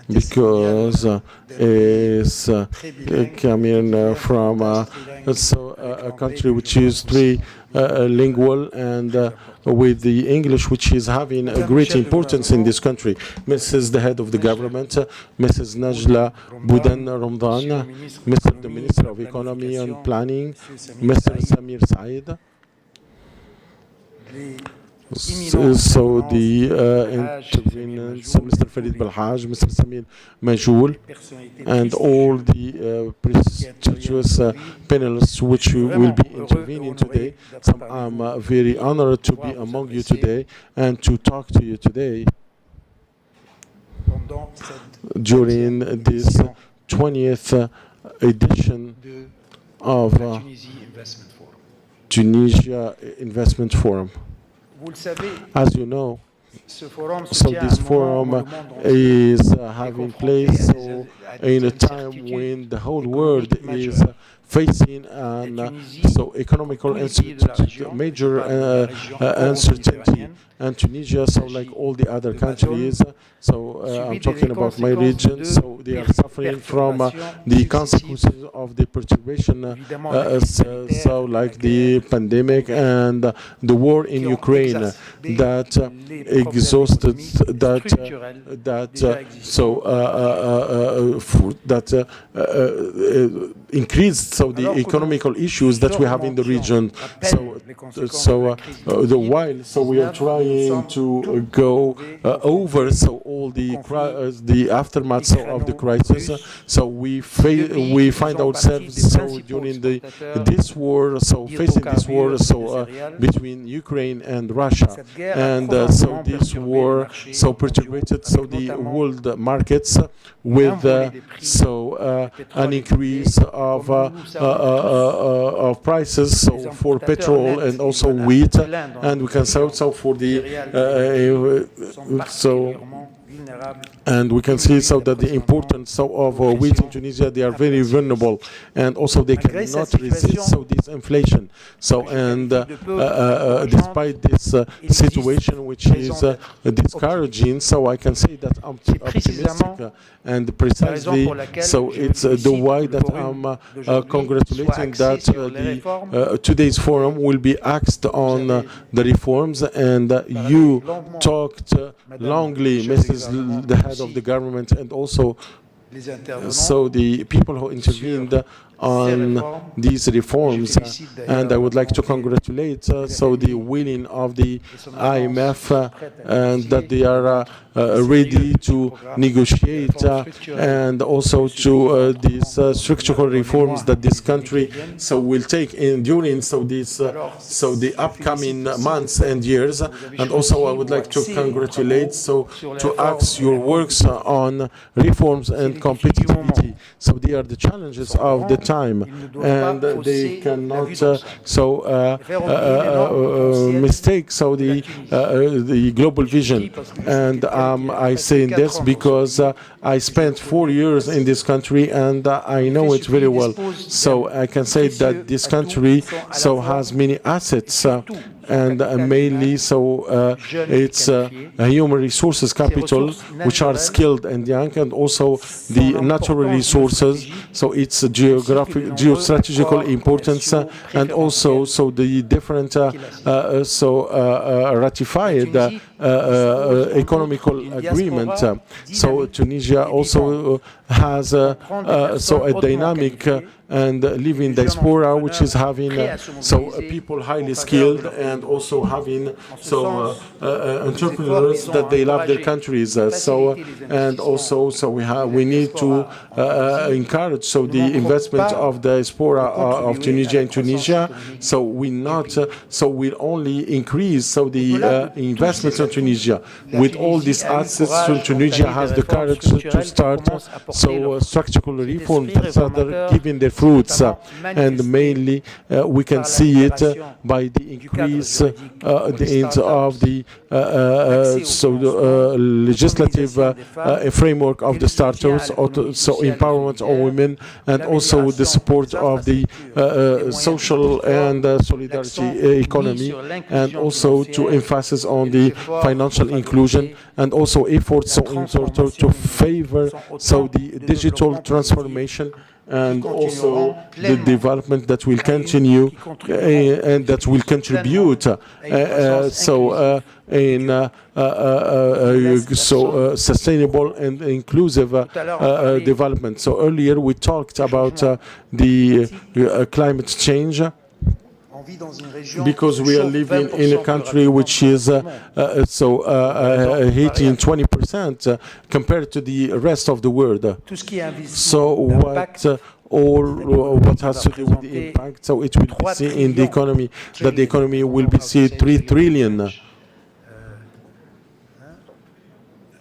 because it's coming from a country which is trilingual and with the English, which is having a great importance in this country. Mrs. the head of the government, Mrs. Najla Boudan Ramadan, Mr. the Minister of Economy and Planning, Mr. Samir Said. So the intervenants, Mr. Farid Balhaj, Mr. Samir Majoul, and all the prestigious panelists which will be intervening today. So I'm very honored to be among you today and to talk to you today during this 20th edition of Tunisia Investment Forum. As you know, so this forum is having place in a time when the whole world is facing an economical major uncertainty, and Tunisia, so like all the other countries, I'm talking about my region, so they are suffering from the consequences of the perturbation, so like the pandemic and the war in Ukraine that exhausted, increased the economical issues that we have in the region. While we are trying to go over all the aftermath of the crisis, we find ourselves during this war, facing this war between Ukraine and Russia, and this war perturbated the world markets with an increase of prices for petrol and also wheat, and we can say also for the and we can see that the importance of wheat in Tunisia, they are very vulnerable, and also they cannot resist this inflation. Despite this situation, which is discouraging, I can say that I'm optimistic, and precisely it's the why that I'm congratulating that today's forum will be axed on the reforms, and you talked longly, Mrs. the head of the government, and also the people who intervened on these reforms, and I would like to congratulate the winning of the IMF, and that they are ready to negotiate and also to these structural reforms that this country will take in during the upcoming months and years. And also I would like to congratulate to ask your works on reforms and competitivity. They are the challenges of the time, and they cannot mistake the global vision. And I say this because I spent 4 years in this country, and I know it very well. I can say that this country has many assets, and mainly it's human resources capital, which are skilled and young, and also the natural resources, its geostrategical importance, and also the different ratified economical agreement. Tunisia also has a dynamic and living diaspora, which is having people highly skilled, and also having entrepreneurs that they love their countries. And also we need to encourage the investment of the diaspora of Tunisia in Tunisia. We'll only increase the investments in Tunisia. With all these assets, Tunisia has the courage to start structural reforms that are giving their fruits, and mainly we can see it by the increase of the legislative framework of the startups, empowerment of women, and also the support of the social and solidarity economy, and also to emphasis on the financial inclusion, and also efforts to favor the digital transformation and also the development that will continue and that will contribute sustainable and inclusive development. So earlier we talked about the climate change, because we are living in a country which is heating 20% compared to the rest of the world. So what has to do with the impact? So it will be seen in the economy, that the economy will be seen 3 trillion.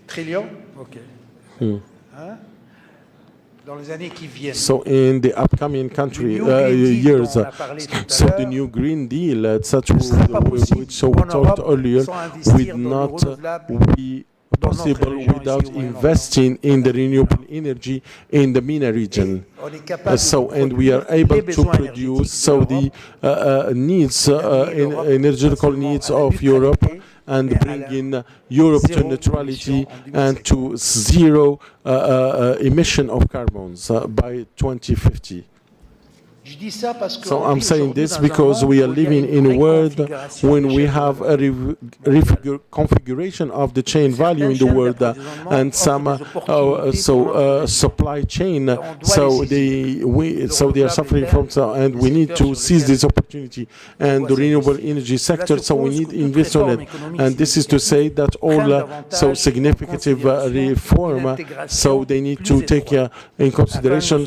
Trillion? Okay. So in the upcoming years, so the new Green Deal, etc., which we talked earlier, will not be possible without investing in the renewable energy in the MENA region. And we are able to produce the energetical needs of Europe, and bring in Europe to neutrality and to zero emission of carbons by 2050. So I'm saying this because we are living in a world when we have a reconfiguration of the chain value in the world and some supply chain. So they are suffering from, and we need to seize this opportunity. And the renewable energy sector, so we need to invest on it. And this is to say that all significant reform, so they need to take in consideration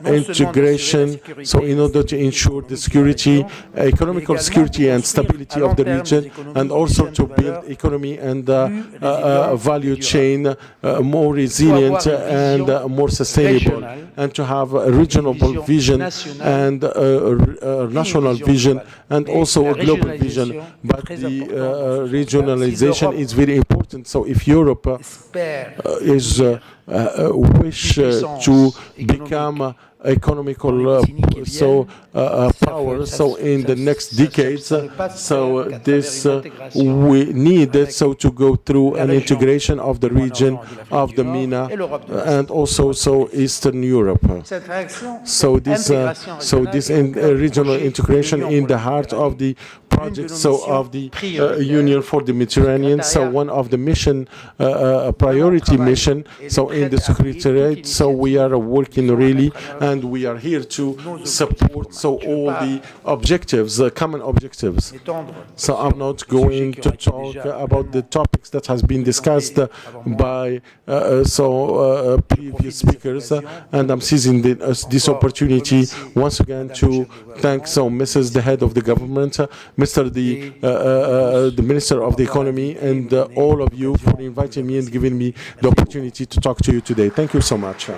integration. So in order to ensure the security, economical security and stability of the region, and also to build economy and value chain more resilient and more sustainable, and to have a regional vision and a national vision and also a global vision. But the regionalization is very important. So if Europe is wish to become economical power, so in the next decades, so this we need to go through an integration of the region of the MENA and also Eastern Europe. So this regional integration in the heart of the project of the Union for the Mediterranean. So one of the mission priority mission. So in the Secretariat, so we are working really, and we are here to support all the objectives, common objectives. So I'm not going to talk about the topics that has been discussed by previous speakers, and I'm seizing this opportunity once again to thank Mrs. the head of the government, Mr. the Minister of the Economy, and all of you for inviting me and giving me the opportunity to talk to you today. Thank you so much.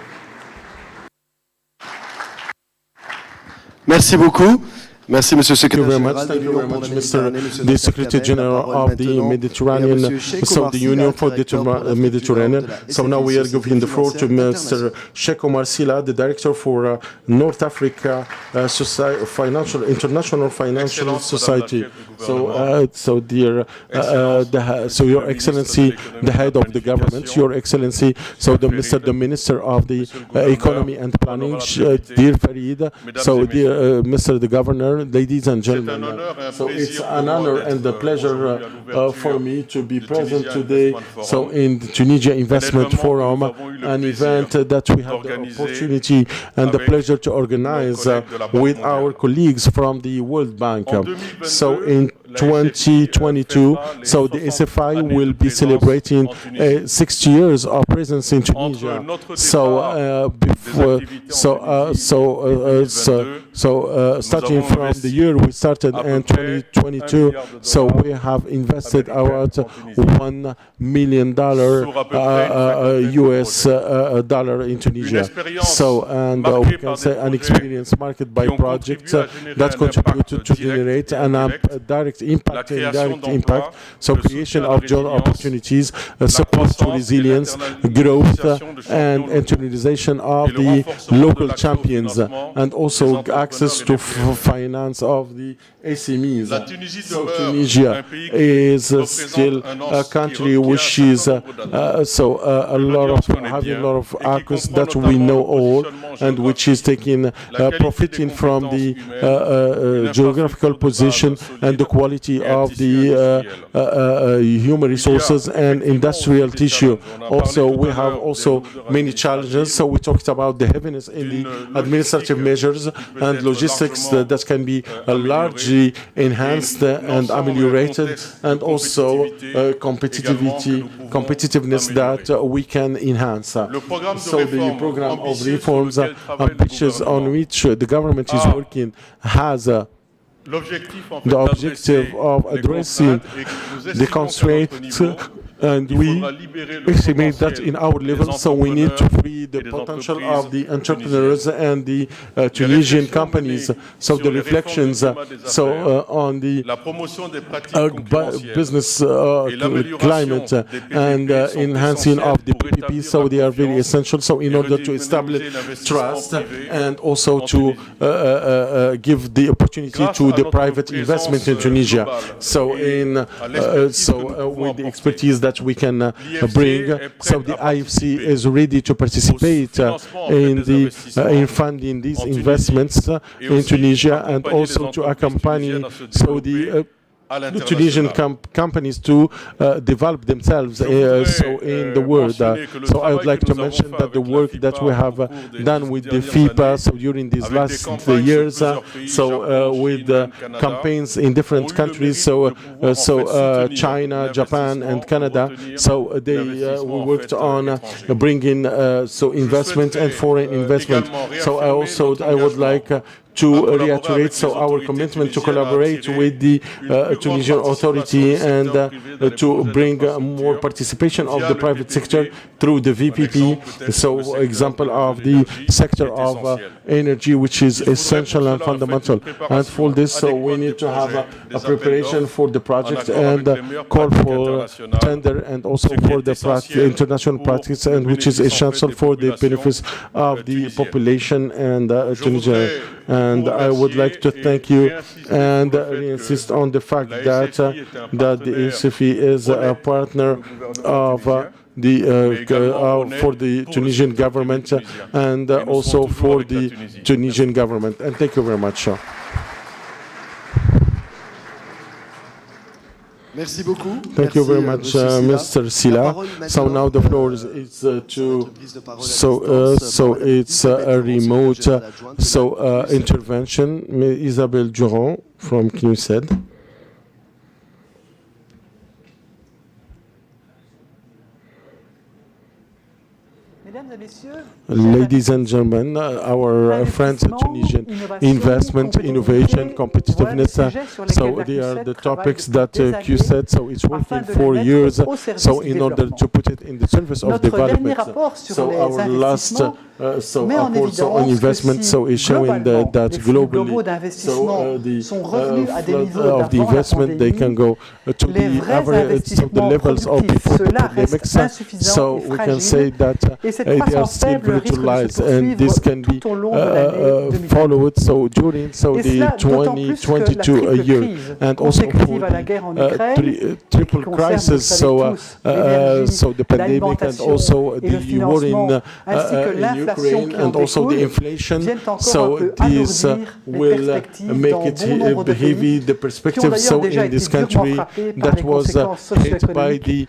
Merci beaucoup. Merci, Monsieur le Thank you Secrétaire very much. Thank you very much, Mr. the Secretary General of the Mediterranean, so the Union for the Mediterranean. So now we are giving the floor to Mr. Sheikh Omar Sila, the Director for North Africa International Financial Society. So dear, Your Excellency, the head of the government, Your Excellency, Mr. the Minister of the Economy and Planning, dear Farid, dear Mr. the Governor, ladies and gentlemen. So it's an honor and a pleasure for me to be present today. So in the Tunisia Investment Forum, an event that we have the opportunity and the pleasure to organize with our colleagues from the World Bank. So in 2022, so the SFI will be celebrating 60 years of presence in Tunisia. Starting from the year we started in 2022, so we have invested about $1 million US dollar in Tunisia. And we can say an experience marked by projects that contributed to generate a direct impact and indirect impact, so creation of job opportunities, support to resilience, growth, and internalization of the local champions, and also access to finance of the SMEs. So Tunisia is still a country which is having a lot of actors that we know all, and which is profiting from the geographical position and the quality of the human resources and industrial tissue. Also, we have many challenges. So we talked about the heaviness in the administrative measures and logistics that can be largely enhanced and ameliorated, and also competitiveness that we can enhance. So the program of reforms ambitious on which the government is working has the objective of addressing the constraints, and we estimate that in our level, so we need to free the potential of the entrepreneurs and the Tunisian companies. So the reflections on the business climate and enhancing of the PPP, so they are very essential. So in order to establish trust and also to give the opportunity to the private investment in Tunisia. So with the expertise that we can bring, so the IFC is ready to participate in funding these investments in Tunisia, and also to accompany the Tunisian companies to develop themselves in the world. So I would like to mention that the work that we have done with the FIPA, so during these last years, with campaigns in different countries, China, Japan, and Canada. So we worked on bringing investment and foreign investment. So I would like to reiterate our commitment to collaborate with the Tunisian authority and to bring more participation of the private sector through the VPP. So example of the sector of energy, which is essential and fundamental. And for this, we need to have a preparation for the project and call for tender, and also for the international practice, and which is essential for the benefits of the population and Tunisia. And I would like to thank you and insist on the fact that the ECFI is a partner of for the Tunisian government and also for the Tunisian government. And thank you very much. Thank you very much, Mr. Silla. So now the floor is it's a remote intervention. Isabelle Durand from CNUSED. Ladies and gentlemen, our friends at Tunisian investment, innovation, competitiveness, so they are the topics that Q said, so it's working for years, so in order to put it in the service of development. So our last reports on investment, so is showing that globally, so the of the investment, they can go to the average, so the levels of before the pandemic. So we can say that they are still brutalized, and this can be followed during the 2022 year, and also for the triple crisis, so the pandemic and also the war in Ukraine and also the inflation, so this will make it heavy, the perspective, so in this country that was hit by the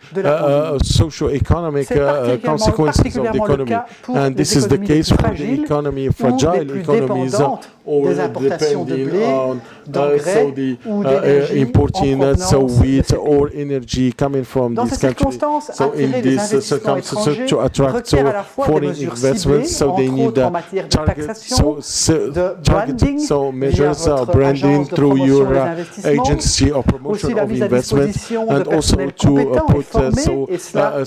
socio-economic consequences of the economy. And this is the case for the economy, fragile economies, or depending on importing wheat or energy coming from this country. So in these circumstances, to attract foreign investments, so they need targeted measures, branding through your agency or promotion of investment, and also to put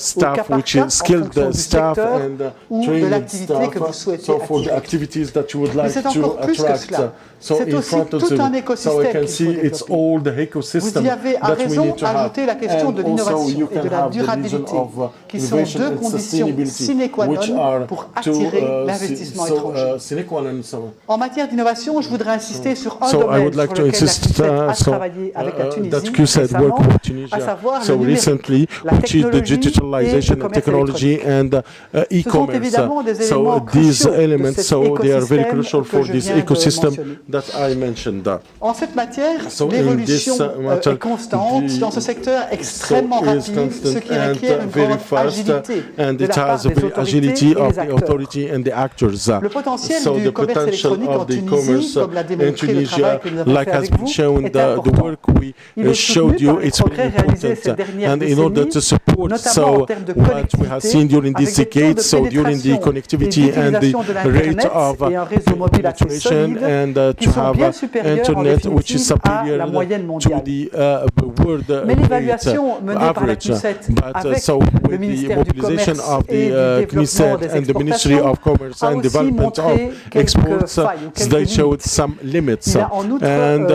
staff, which is skilled staff, and ou de trained l'activité staff. que vous souhaitez So for the attirer. activities that you would Mais like c'est to encore plus que attract. cela. So C'est in aussi front of tout them, un so I écosystème can qu'il see faut it's développer. all the ecosystem Vous y avez à that we raison need to have. ajouté la question de And also l'innovation you et de can la have the durabilité, region of qui sont innovation deux and conditions sustainability, sine qua which non are pour two, attirer l'investissement étranger. sine qua non, so. En matière d'innovation, je voudrais insister sur un So I domaine would like sur to lequel la insist, CUSED a so, travaillé avec la Tunisie that CUSED work récemment, with à Tunisia savoir so le numérique, recently, la which is the technologie et le digitalization and commerce technology électronique. and Ce sont e-commerce. évidemment des So éléments these cruciaux de elements, cet so they are very écosystème crucial que for je this viens de ecosystem mentionner. that I mentioned. En cette matière, So in l'évolution this matter, est constante dans ce secteur extrêmement so is rapide, constant ce qui requiert une very grande fast, agilité and de it la part has a des very autorités agility et of des the acteurs. authority and the actors. Le potentiel So du the commerce potential électronique en of the Tunisie, commerce comme l'a in démontré le travail Tunisia, que nous avons like fait has avec been vous, shown est the important. work we Il est showed soutenu you, par les it's very progrès réalisés ces important. dernières And in order décennies, to support notamment en so termes de what we have seen during connectivité, this avec des taux decade, de so during the pénétration connectivity et and the d'utilisation de rate l'Internet of et un réseau mobile assez penetration solide, and qui to sont have bien supérieurs en internet which is définitive à la superior moyenne to mondiale. the world Mais rate l'évaluation menée par la average. CUSED But avec so le with the ministère du mobilization Commerce of et du the Développement CNISET des and the Ministry Exportations of Commerce a and aussi Development montré of quelques Exports, failles ou they quelques showed limites. some limits. Il a en outre And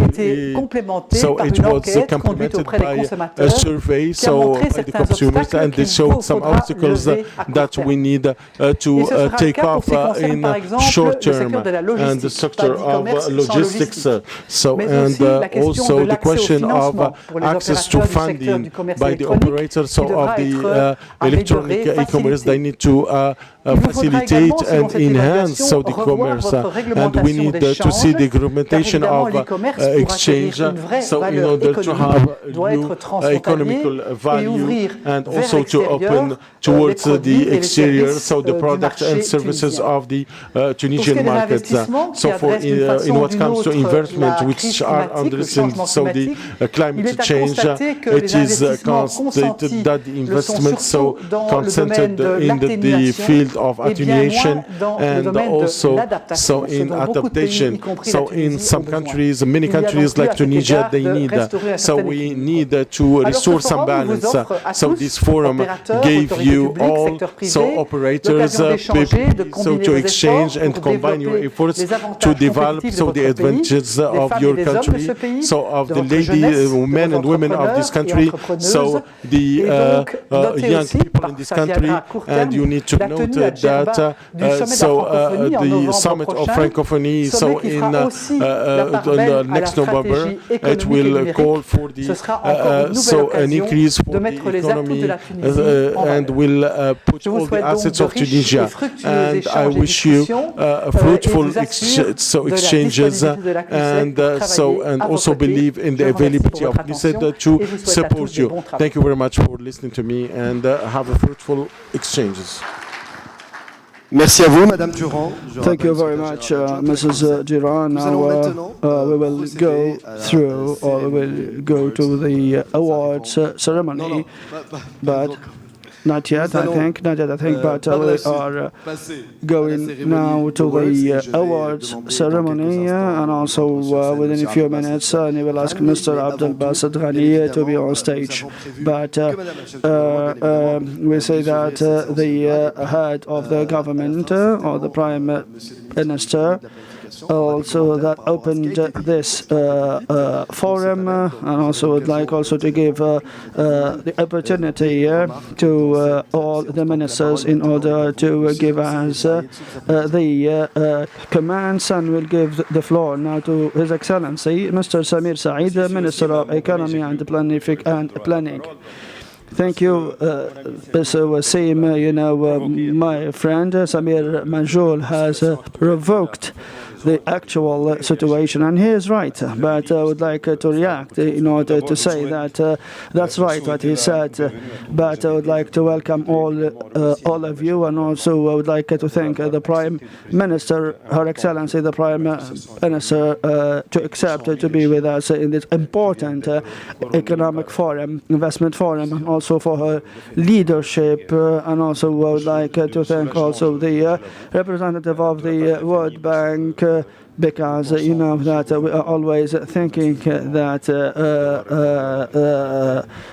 été complémenté so par it une was enquête conduite complemented auprès des by a consommateurs survey qui a so montré by the certains consumers obstacles and they qu'il showed some faudra obstacles lever à court that terme. we need Et to ce sera le take cas pour off ce qui concerne par in exemple short le secteur term de la and the logistique, pas sector d'e-commerce of sans logistics. logistique. So Mais and aussi la question also de the l'accès au question financement of pour les access to opérateurs du secteur funding du commerce by the électronique operators qui of devra the être electronic amélioré, e-commerce. They facilité. need to Il vous faudra facilitate également, selon and cette enhance so évaluation, the revoir commerce votre and we réglementation need to d'échange, see the car regulation évidemment of l'e-commerce pour exchange. acquérir une vraie So in valeur order to économique have doit new être transfrontalier economical et value ouvrir and vers also to l'extérieur open les towards produits et the les exterior, services so the du products marché and services tunisien. of the Pour ce qui est Tunisian des markets. investissements qui So for adressent d'une façon in ou what d'une comes to autre investment la which crise are climatique, le addressing changement so the climatique, il climate est à change, constater que it les is investissements constated consentis that the le sont investments so surtout dans le domaine concentrated de in the l'atténuation field of et bien moins attenuation dans le and domaine de also l'adaptation, so ce in dont beaucoup de pays, adaptation. y compris la So in Tunisie, ont some besoin. countries, many Il y a donc countries lieu like à cet Tunisia, égard they de need restaurer un so certain we équilibre. need to Alors, ce restore some forum vous balance. offre à So tous, this forum opérateurs, gave autorités you publiques, all secteur privé, so operators l'occasion d'échanger, de so combiner to vos exchange efforts and pour combine your développer efforts les to avantages develop compétitifs de so the votre pays, advantages des of femmes your et des hommes de country, ce pays, so of de the votre lady, jeunesse, de men vos and women of this entrepreneurs et country, entrepreneuses. so the Et donc, notez young aussi, people in parce que this ça country, viendra à court terme, and you need to la note tenue à Djerba that du sommet de la so francophonie en the novembre summit of prochain, francophonie, sommet so qui in fera aussi la part belle à la next November, stratégie it économique et will numérique. call for the Ce sera encore une nouvelle so an occasion increase for de the mettre les atouts economy de la Tunisie en and valeur. will put Je vous all the souhaite donc assets de of riches Tunisia. et fructueux And I échanges et wish you discussions fruitful et vous assure so de la exchanges disponibilité de la CUSED pour and travailler à vos also côtés. believe in the Je vous remercie availability pour of votre CNISET attention to et je vous souhaite à tous support de you. bons travaux. Thank you very much for listening to me and have a fruitful exchanges. Merci à vous, Madame Durand. Thank you very much, Mrs. Duran. Now we will go through, or we will go to the awards ceremony, but not yet, I think, but we are going now to the awards ceremony, and also within a few minutes, I will ask Mr. Abdel Bassed Ghani to be on stage. But we say that the head of the government, or the Prime Minister, also that opened this forum, and also would like also to give the opportunity to all the ministers in order to give us the commands, and we'll give the floor now to His Excellency Mr. Samir Saeed, Minister of Economy and Planning. Thank you, Mr. Wasim. You know, my friend Samir Manjoul has revoked the actual situation, and he is right. But I would like to react in order to say that that's right what he said. But I would like to welcome all of you, and also I would like to thank the Prime Minister, Her Excellency the Prime Minister, to accept to be with us in this important economic forum, investment forum, and also for her leadership. And also I would like to thank also the representative of the World Bank, because you know that we are always thinking that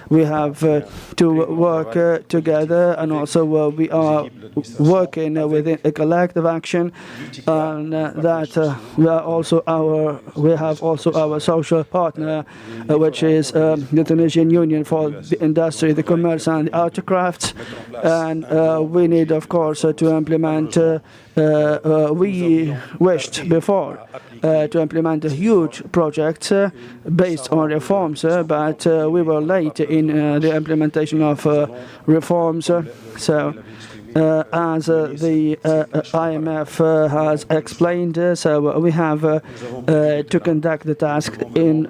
we have to work together, and also we are working within a collective action, and that we have also our social partner, which is the Tunisian Union for the Industry, the Commerce and the Art Crafts, and we need, of course, to implement. We wished before to implement a huge project based on reforms, but we were late in the implementation of reforms. So, as the IMF has explained, so we have to conduct the task in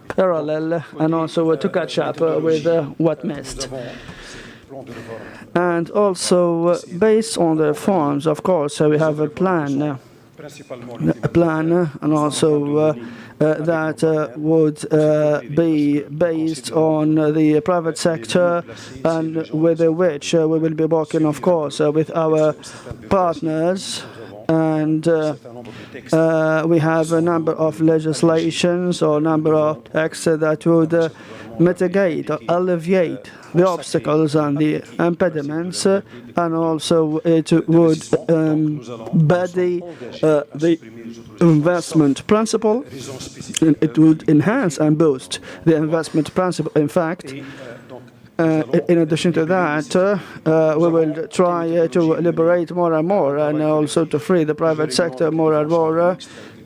parallel and also to catch up with what missed. And also, based on the reforms, of course, we have a plan, and also that would be based on the private sector, and with which we will be working, of course, with our partners. And we have a number of legislations or number of acts that would mitigate or alleviate the obstacles and the impediments, and also it would embody the investment principle, and it would enhance and boost the investment principle. In fact, in addition to that, we will try to liberate more and more, and also to free the private sector more and more,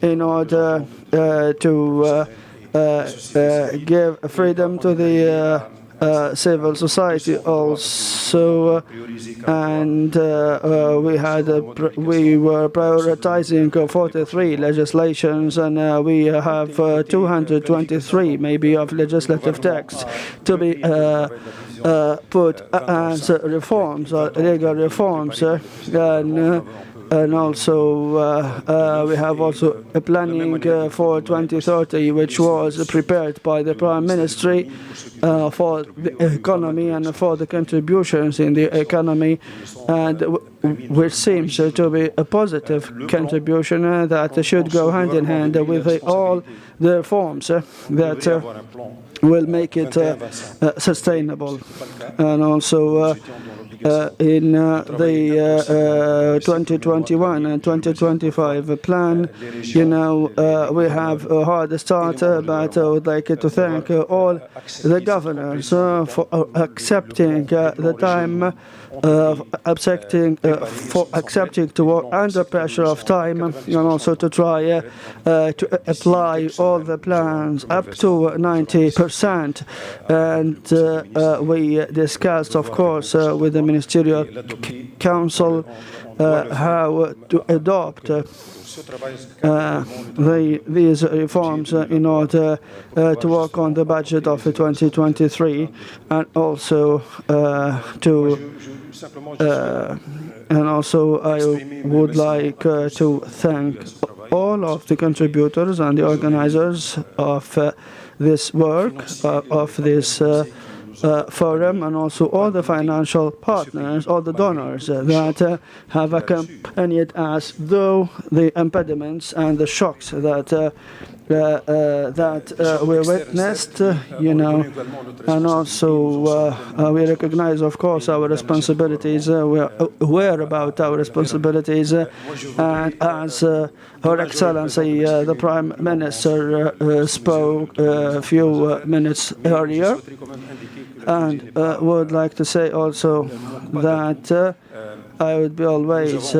in order to give freedom to the civil society also, and we were prioritizing 43 legislations, and we have 223 maybe of legislative texts to be put as reforms, legal reforms, and also we have also a planning for 2030, which was prepared by the Prime Ministry for the economy and for the contributions in the economy, and which seems to be a positive contribution that should go hand in hand with all the reforms that will make it sustainable. And also in the 2021 and 2025 plan, you know, we have a hard start, but I would like to thank all the governors for accepting the time, for accepting to work under pressure of time, and also to try to apply all the plans up to 90%. And we discussed, of course, with the Ministerial Council how to adopt these reforms in order to work on the budget of 2023, and also and also I would like to thank all of the contributors and the organizers of this work, of this forum, and also all the financial partners, all the donors that have accompanied us through the impediments and the shocks that we witnessed, you know, and also we recognize, of course, our responsibilities. We are aware about our responsibilities, and as Her Excellency the Prime Minister spoke a few minutes earlier, and would like to say also that I would be always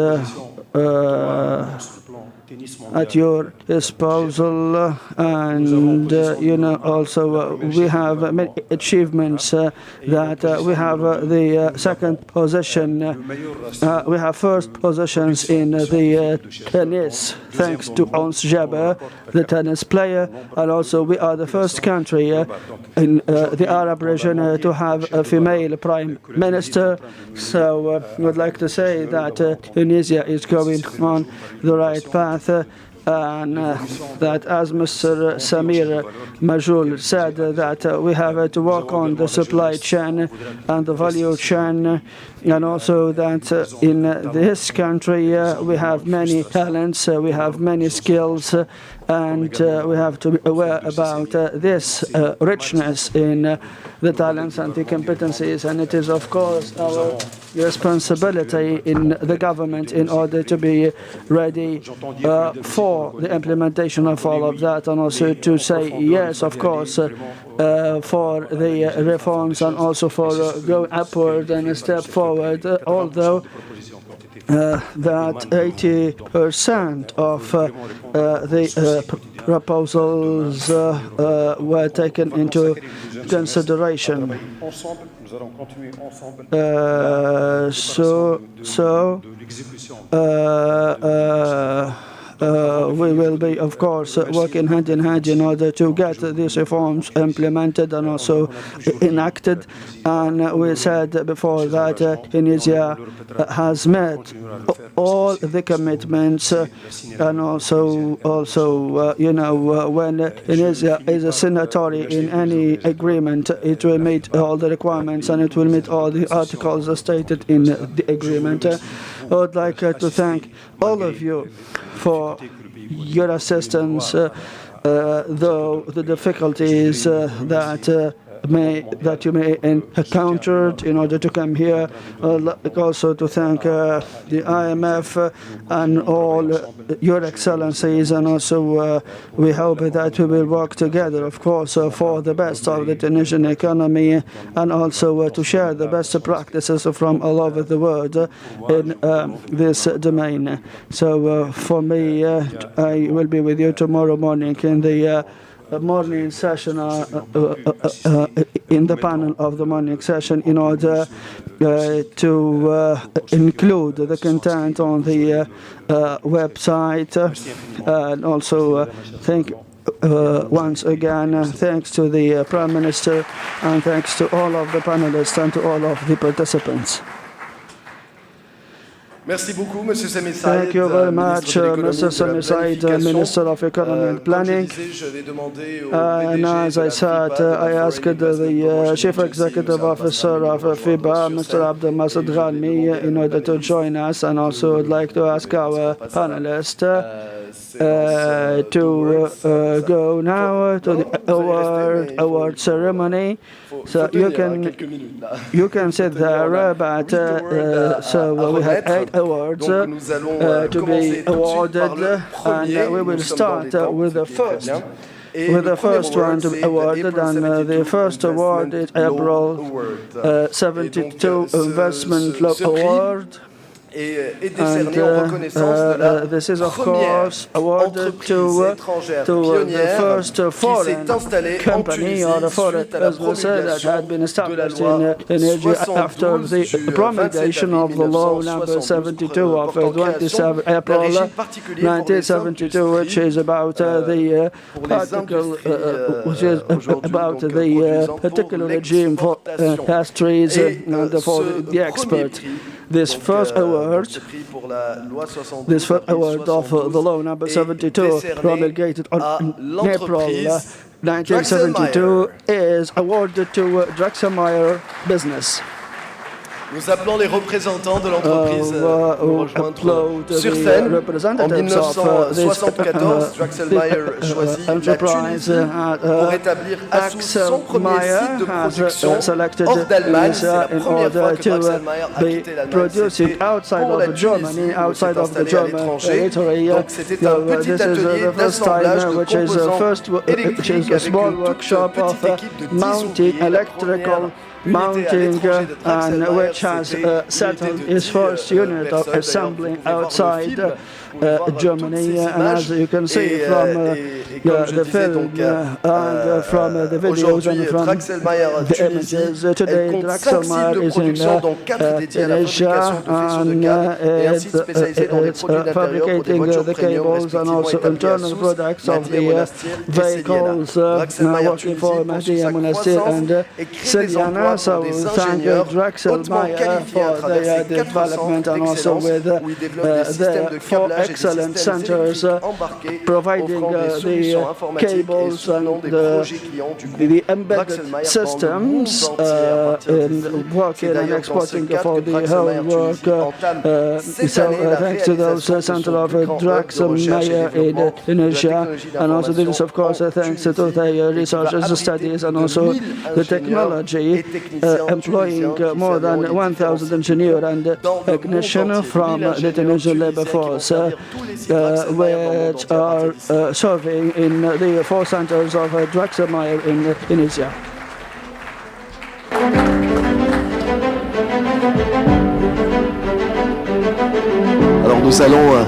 at your disposal, and you know, also we have many achievements that we have the second position, we have first positions in the tennis, thanks to Ons Jabeur, the tennis player, and also we are the first country in the Arab region to have a female prime minister. So I would like to say that Tunisia is going on the right path, and that, as Mr. Samir Majoul said, that we have to work on the supply chain and the value chain, and also that in this country we have many talents, we have many skills, and we have to be aware about this richness in the talents and the competencies. And it is, of course, our responsibility in the government in order to be ready for the implementation of all of that, and also to say yes, of course, for the reforms and also for going upward and a step forward, although that 80% of the proposals were taken into consideration. We will be, of course, working hand in hand in order to get these reforms implemented and also enacted. And we said before that Tunisia has met all the commitments, and also when Tunisia is a signatory in any agreement, it will meet all the requirements and it will meet all the articles stated in the agreement. I would like to thank all of you for your assistance, though the difficulties that you may encountered in order to come here. I'd like also to thank the IMF and all your excellencies, and also we hope that we will work together, of course, for the best of the Tunisian economy, and also to share the best practices from all over the world in this domain. So for me, I will be with you tomorrow morning in the morning session, in the panel of the morning session, in order to include the content on the website, and also thank once again, thanks to the Prime Minister, and thanks to all of the panelists and to all of the participants. Thank you very much, Mr. Sami Said, Minister of Economy and Planning. And as I said, I asked the Chief Executive Officer of FIBA, Mr. Abdel Masud Ghanmi, in order to join us, and also would like to ask our panelists to go now to the award ceremony. So you can sit there, but so we have 8 awards to be awarded, and we will start with the first. With the first one to be awarded, and the first award is April 72 Investment Award. And this is, of course, awarded to the first foreign company or a foreign business that had been established in Tunisia after the promulgation of the law number 72 of 27 April 1972, which is about the article, which is about the particular regime for pastries and for the export. This first award of the law number 72, promulgated on April 1972, is awarded to Draxelmeier Business. Nous appelons les représentants de l'entreprise nous rejoindre sur scène. En 1974, Draxelmeier choisit la Tunisie pour établir à son premier site de production hors d'Allemagne. C'est la première fois que Draxelmeier a quitté l'Allemagne. C'était pour la Tunisie, où s'est installé à l'étranger. Donc c'était un petit atelier d'assemblage de composants électriques avec une toute petite équipe de 10 ouvriers. Mounting and which has settled its first unit of assembling outside Germany, and as you can see from the film and from the videos and from the images, today Draxelmeier is in Tunisia, and it's fabricating the cables and also internal products of the vehicles, working for Mahdiya Monastir and Syriana. So thank Draxelmeier for their development, and also with the excellent centers providing the cables and the embedded systems in working and exporting for the whole work. So thanks to those centers of Draxelmeier in Tunisia, and also this, of course, thanks to the research studies and also the technology, employing more than 1,000 engineers and technicians from the Tunisian labor force, which are serving in the 4 centers of Draxelmeier in Tunisia. Alors nous allons...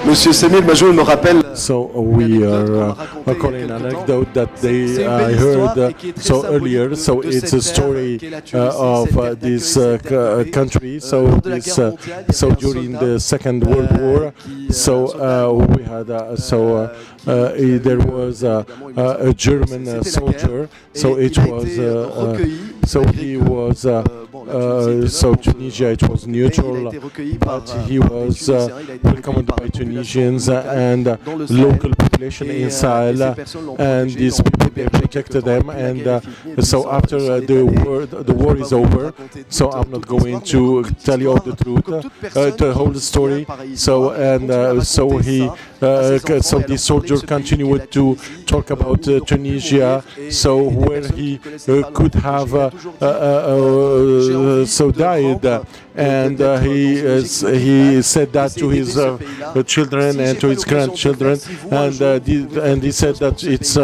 Monsieur Semir Majo me rappelle... So we are calling an anecdote that I heard so earlier. So it's a story of this country. So during the Second World War, so we had there was a German soldier. So it was so he was so Tunisia. It was neutral, but he was welcomed by Tunisians and local population in Sahel, and these people, they protected them. And so after the war is over, so I'm not going to tell you all the truth, the whole story. So and so this soldier continued to talk about Tunisia, so where he could have so died, and he said that to his children and to his grandchildren, and he said that it's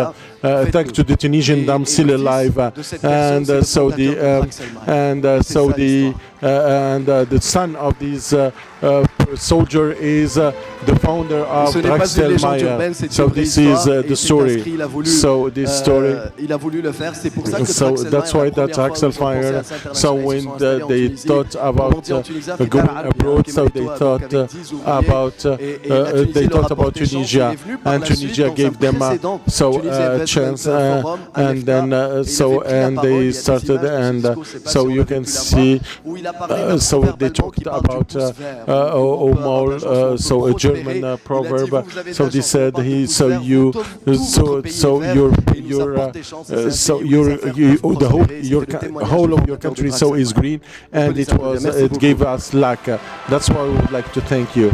thanks to the Tunisian, I'm still alive, and so the son of this soldier is the founder of Draxelmeier. So this is the story. So this story. So that's why that Draxelmeier. So when they thought about going abroad, so they thought about Tunisia, and Tunisia gave them a chance, and then and they started, and so you can see. So they talked about so a German proverb. So they said the whole of your country so is green, and it gave us luck. That's why we would like to thank you.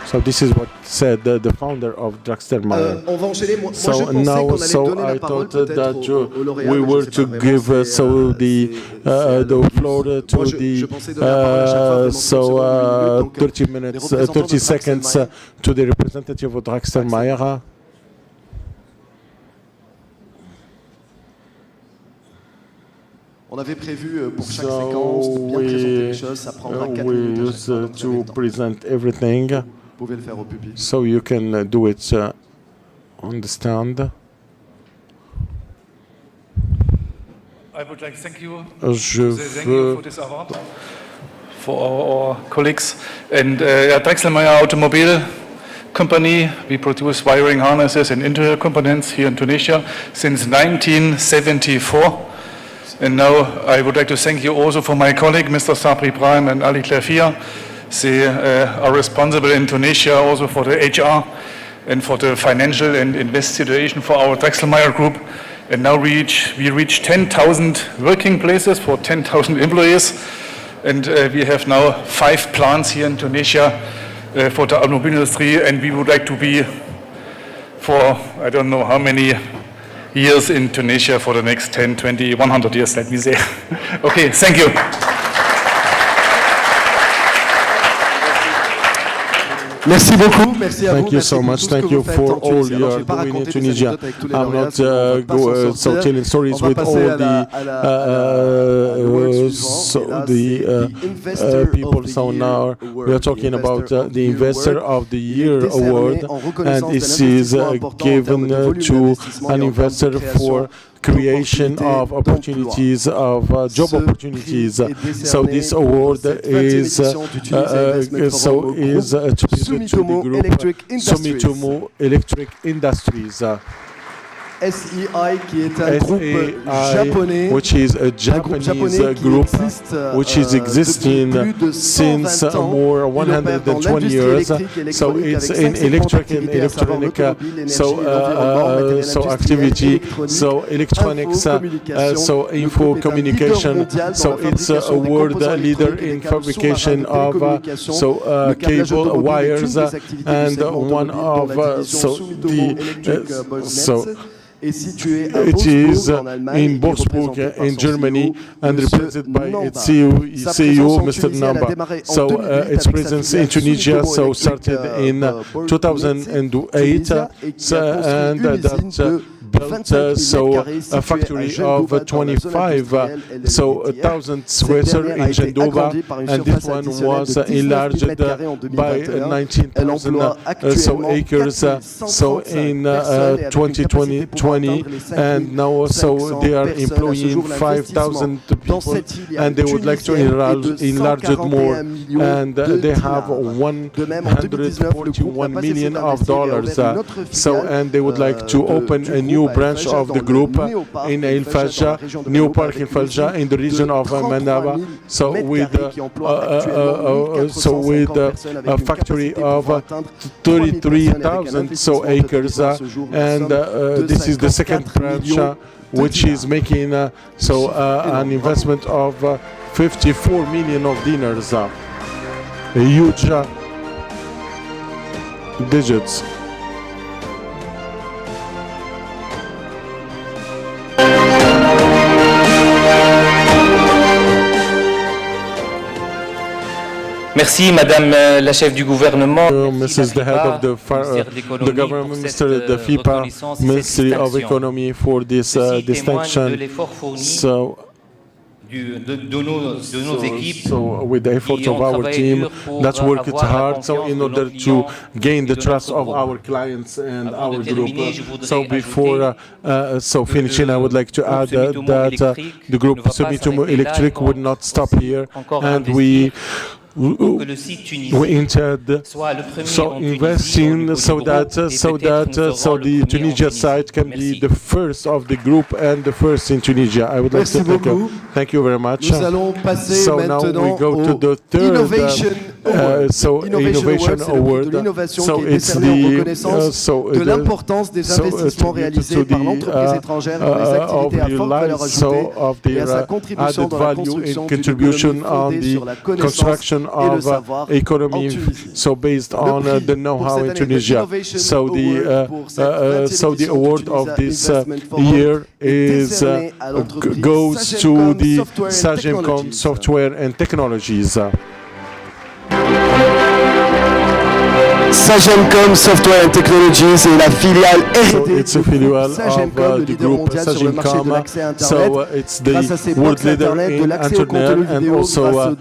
So this is what said the founder of Draxelmeier. So now, so I thought that we were to give so the floor to the 30 seconds to the representative of Draxelmeier. On avait prévu pour chaque séquence de bien présenter les choses, ça prendra 4 minutes. To present everything. Vous pouvez le faire au pupitre. So you can do it on the stand. I would like to thank you. Je veux for this award for our colleagues and Draxelmeier Automobile Company. We produce wiring harnesses and interior components here in Tunisia since 1974. And now I would like to thank you also for my colleague, Mr. Sabri Brahim and Ali Klafir. They are responsible in Tunisia also for the HR and for the financial and invest situation for our Draxelmeier group. And now we reach 10,000 working places for 10,000 employees. And we have now 5 plants here in Tunisia for the automobile industry. And we would like to be for, I don't know how many years in Tunisia for the next 10, 20, 100 years, let me say. Okay, thank you. Merci beaucoup. Merci à vous. Thank you so much. Thank you for all you are doing in Tunisia. I'm not telling stories with all the people. So now we are talking about the Investor of the Year award, and this is given to an investor for creation of opportunities, of job opportunities. So this award is attributed to the group Sumitomo Electric Industries. SEI qui est un groupe japonais, which is a Japanese group which is existing since more 120 years. So it's in electric and electronic so activity, so electronics, so info communication. So it's a world leader in fabrication of cable wires and one of it is in Wolfsburg in Germany and represented by its CEO Mr. Namba. So its presence in Tunisia started in 2008 and that built a factory of 25,000 square meters in Jendova, and this one was enlarged by 19,000 acres in 2020, and now they are employing 5,000 people, and they would like to enlarge it more, and they have $141 million and they would like to open a new branch of the group in El Fajja, New Park in Fajja, in the region of Manaba. So with a factory of 33,000 acres, and this is the second branch which is making an investment of 54 million of dinars, huge digits. Merci, Madame la chef du gouvernement. Mrs. the head of the government, Mr. the FIPA, Ministry of Economy, for this distinction. So with the effort of our team that worked hard in order to gain the trust of our clients and our group. So before finishing, I would like to add that the group Sumitomo Electric would not stop here, and we entered investing so that the Tunisia site can be the first of the group and the first in Tunisia. I would like to thank you. Thank you very much. So now we go to the third Innovation Award. So it's de l'importance des investissements réalisés par l'entreprise étrangère dans les activités à forte valeur ajoutée et à sa contribution dans la construction d'une économie fondée sur la connaissance of economy, so based on the know-how in Tunisia. So the award of this year is goes to the Sagemcom Software and Technologies. Sagemcom Software and Technologies est la filiale R&D it's a filial of the group Sagemcom. So it's the world leader in internet and also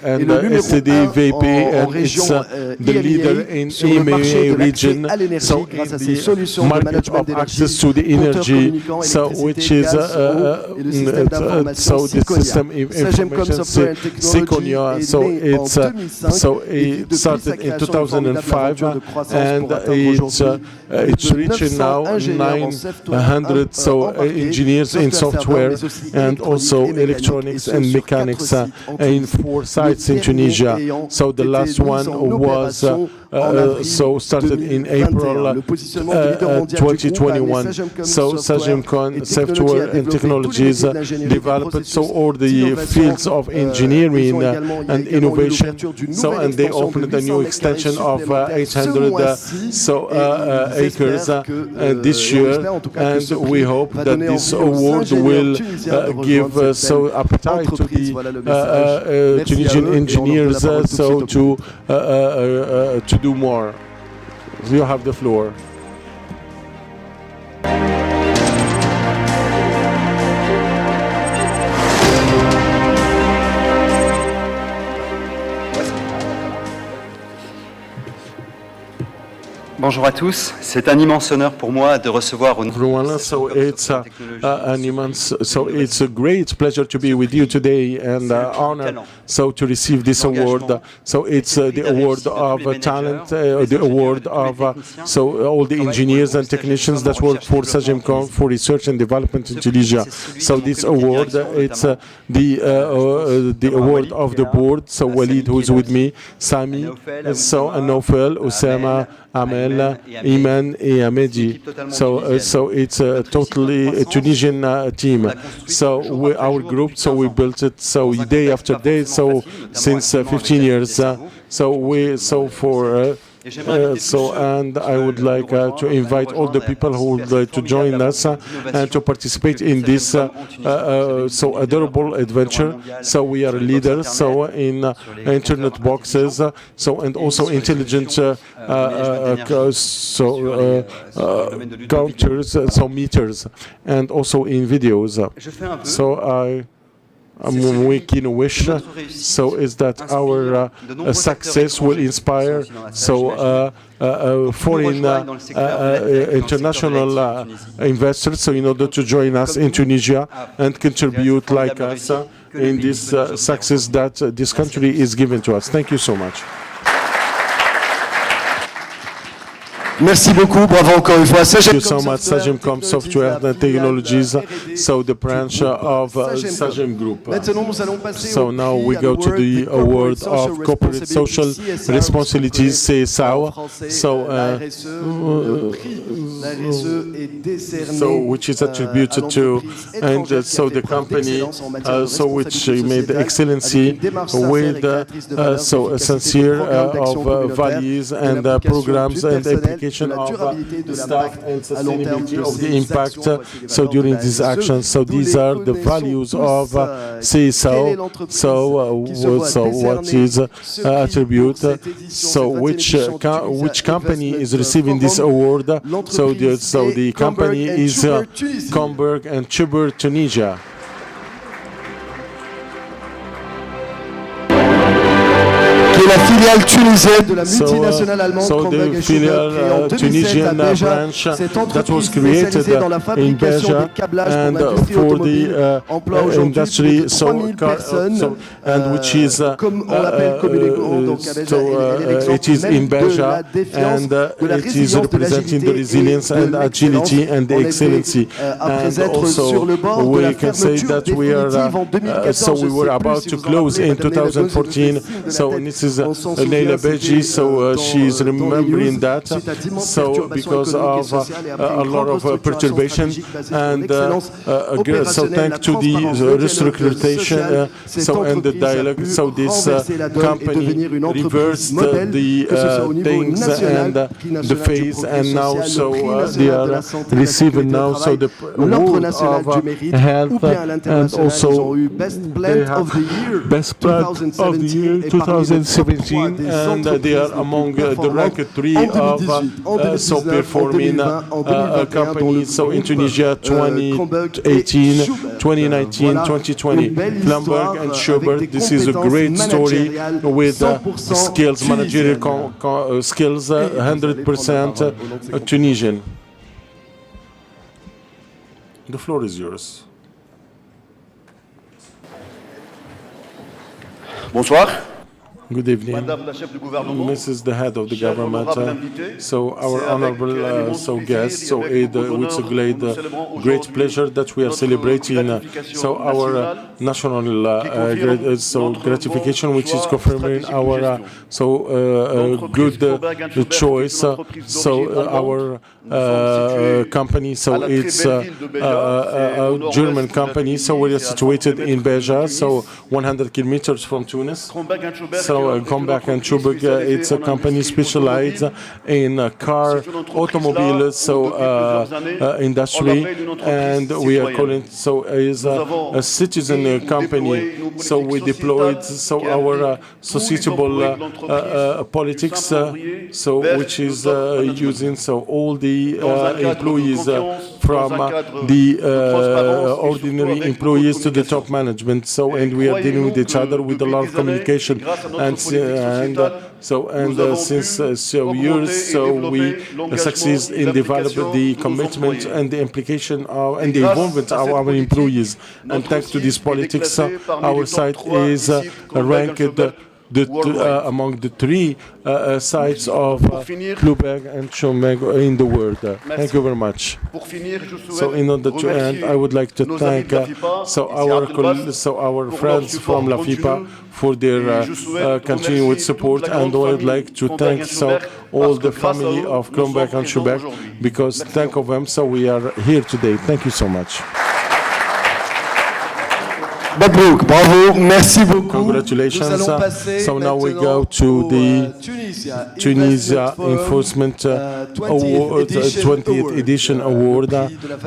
and STD VP, and it's the leader in EMEA region. So in the market of access to the energy, so which is so the system information Seconia. So it's it started in 2005, and it's reaching now 900 engineers in software and also electronics and mechanics in 4 sites in Tunisia. So the last one was started in April 2021. So Sagemcom Software and Technologies developed all the fields of engineering and innovation. So and they opened a new extension of 800 acres this year, and we hope that this award will give appetite to the Tunisian engineers to do more. You have the floor. Bonjour à tous. C'est un immense honneur pour moi de recevoir au nom Everyone, so it's an immense, so it's a great pleasure to be with you today and honor so to receive this award. So it's the award of talent, the award of so all the engineers and technicians that work for Sagemcom for research and development in Tunisia. So this award, it's the award of the board. So Walid, who is with me, Sami, so Nofel, Osama, Amel, Iman, and Amedi. So it's a totally Tunisian team. So our group, so we built it so day after day. So since 15 years. And I would like to invite all the people who would like to join us and to participate in this so adorable adventure. So we are leaders so in internet boxes so and also intelligent counters, so meters, and also in videos. So I'm making a wish, so is that our success will inspire so foreign international investors, so in order to join us in Tunisia and contribute like us in this success that this country is giving to us. Thank you so much. Merci beaucoup, bravo encore une fois. Thank you so much, Sagem Software and Technologies, so the branch of Sagem Group. So now we go to the award of Corporate Social Responsibilities, CSAO, so which is attributed to, and so the company, so which made excellency with so a sincere of values and programs and application of staff and sustainability of the impact so during these actions. So these are the values of CSO. So what is attribute? So which company is receiving this award? So the company is Comberg and Chuber, Tunisia. La filiale tunisienne de la multinationale allemande Comberg & Schubert, Tunisian branch that was created in Beja and for the industry, and which is it is in Beja and it is representing the resilience and agility and the excellency. And also we can say that we are so we were about to close in 2014. So this is Leila Beji, so she's remembering that, so because of a lot of perturbation, and so thanks to the restructuration, so and the dialogue, so this company reversed the things and the phase, and now so they are receiving now so the award of health, and also they have best plant of the year 2017. And they are among the rank 3 of so performing companies so in Tunisia 2018, 2019, 2020. Plumberg and Schubert, this is a great story with skills, managerial skills, 100% Tunisian. The floor is yours. Bonsoir. Good evening, Madame la chef du gouvernement, Mrs. the head of the government. So our honorable guest, so it's a great pleasure that we are celebrating so our national so gratification, which is confirming our good choice. So our company, so it's a German company. So we are situated in Beja, so 100 kilometers from Tunis. So Comberg and Schubert, it's a company specialized in car, automobiles, so industry, and we are calling so is a citizen company. So we deployed so our sociable politics, so which is using so all the employees from the ordinary employees to the top management. So and we are dealing with each other with a lot of communication and since years, so we succeed in developing the commitment and the implication and the involvement of our employees. And thanks to this politics, our site is ranked among the three sites of Kluberg and Schomberg in the world. Thank you very much. So in order to end, I would like to thank our friends from La FIPA for their continued support, and I would like to thank all the family of Kronberg and Schomberg, because thanks of them, so we are here today. Thank you so much. Mabrouk, bravo, merci beaucoup. Congratulations. Nous allons passer so now we go to the Tunisia Enforcement Award, 20th Edition Award,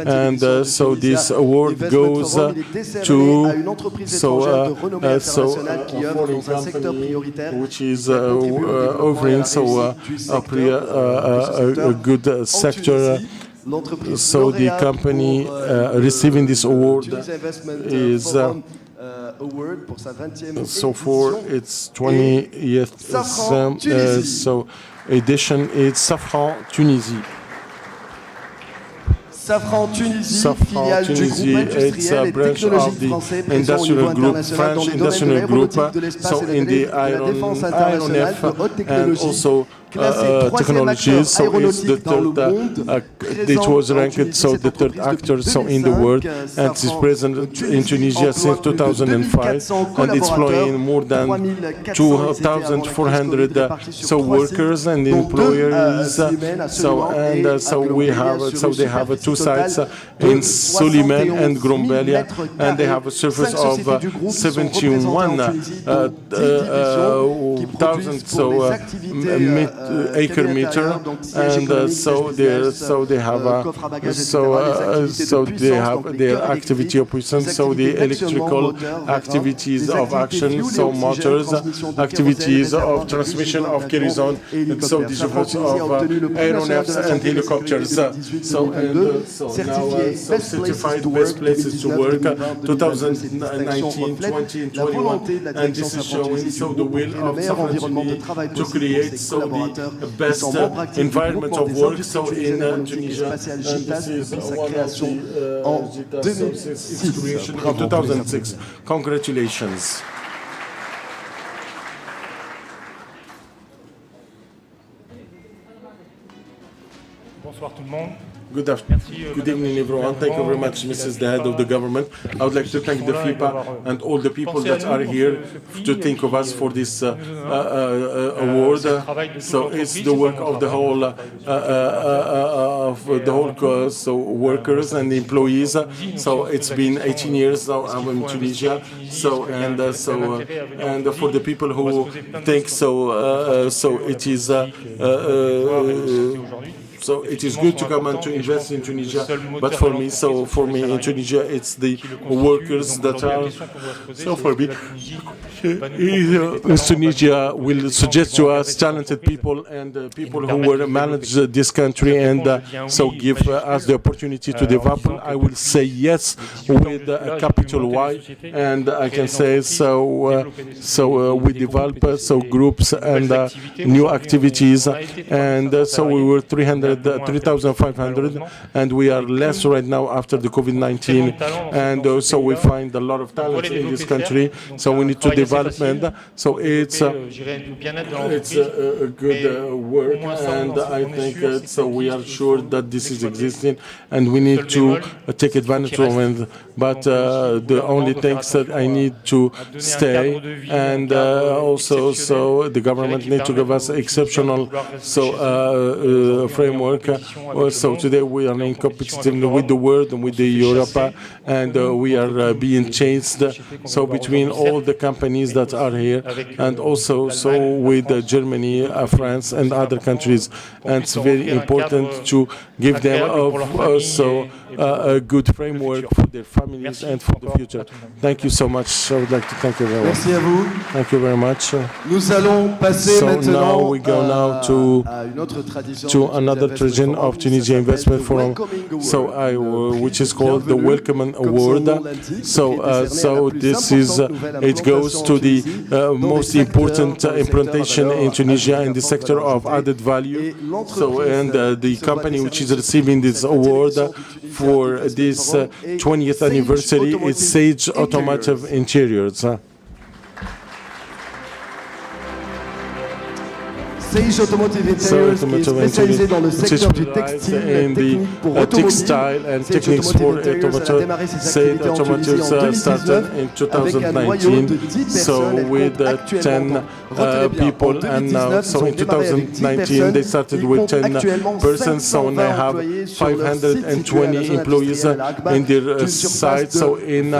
and so this award goes to a foreign company which is offering a good sector. So the company receiving this award is so for its 20th edition, it's Safran Tunisie. Safran Tunisie, filiale du groupe industriel et technologique français présent au niveau international dans le domaine de l'aéronautique, de l'espace et de la défense internationale de haute technologie. Technologies, so it's the third, it was ranked the third actor in the world, and it's present in Tunisia since 2005, and it's employing more than 2,400 workers and employers. They have two sites in Suleiman and Grombelia, and they have a surface of 71,000 acre meter, and they have their activity operations, so the electrical activities of action, so motors, activities of transmission of kerosene, and so distribution of aeronautics and helicopters. So certified best places to work 2019, 20 and 21, and this is showing the will of Safran to create the best environment of work in Tunisia. This is one of its creation in 2006. Congratulations. Bonsoir tout le monde. Good evening, everyone. Thank you very much, Mrs. the Head of the Government. I would like to thank the FIPA and all the people that are here to think of us for this award. So it's the work of the whole workers and employees. So it's been 18 years now I'm in Tunisia. And for the people who think it is. So it is good to come and to invest in Tunisia, but for me in Tunisia, it's the workers that are. So for me, Tunisia will suggest to us talented people and people who will manage this country and so give us the opportunity to develop. I will say yes with a capital Y, and I can say we develop groups and new activities, and so we were 3,500, and we are less right now after the COVID-19, and so we find a lot of talent in this country, so we need to development, so it's a good work, and I think so we are sure that this is existing, and we need to take advantage of it, but the only things that I need to stay, and also so the government need to give us exceptional framework. So today we are in competition with the world and with the Europe, and we are being changed. So between all the companies that are here, and also with Germany, France, and other countries, and it's very important to give them also a good framework for their families and for the future. Thank you so much. I would like to thank everyone. Merci à vous. Thank you very much. Nous allons passer maintenant now we go now to à une autre tradition to another region of Tunisia Investment Forum, which is called the Welcome Award. So this is it goes to the most important implementation in Tunisia in the sector of added value. So and the company which is receiving this award for this 20th anniversary is Sage Automotive Interiors. Sage Automotive Interiors qui est spécialisé dans le secteur du textile, technique pour automobile. Sage Automotive Interiors a démarré ses activités en Tunisie en 2019 avec un noyau de 10 personnes. with 10 people, and now so in 2019 they started with 10 persons, so they have 520 employees in their site. So in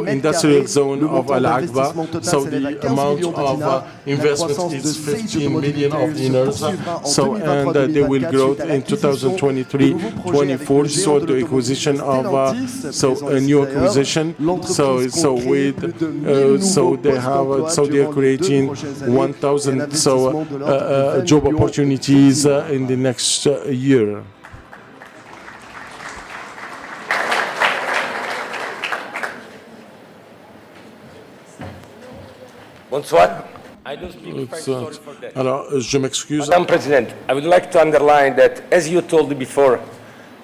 industrial zone of Al Aqba, so the amount of investment is 15 million of dinars. So and they will grow in 2023-24. So the acquisition of a new acquisition. So they have they are creating 1,000 job opportunities in the next year. Bonsoir. I don't speak French, sorry for that. Alors, je m'excuse. Madam President, I would like to underline that, as you told before,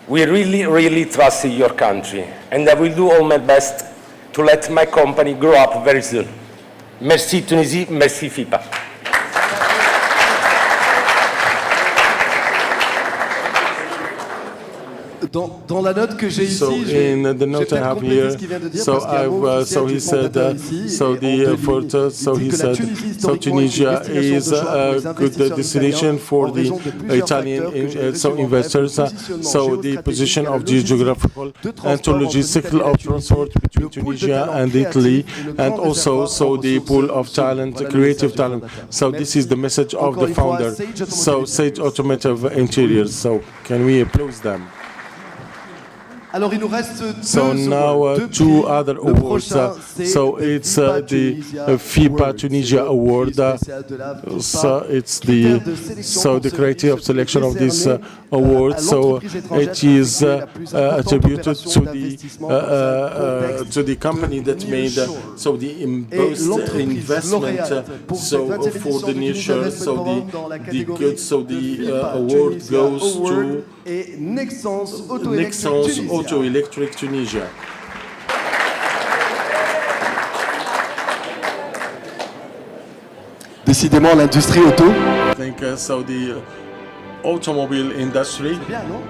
we really trust in your country, and I will do all my best to let my company grow up very soon. Merci Tunisie, merci FIPA. Dans la note que j'ai ici, in the note I have here, he said, Tunisia is a good destination for the Italian investors. So the position of the geographical and logistical of transport between Tunisia and Italy, and also the pool of talent, creative talent. So this is the message of the founder. So Sage Automotive Interiors. So can we applaud them? Alors, il nous reste two other awards. So it's the FIPA Tunisia Award. So it's the creative selection of this award. So it is attributed to the company that made the investment. For the nature. The good. The award goes to Nexans Auto Electric Tunisia. Décidément, l'industrie auto. I think the automobile industry. C'est bien, non?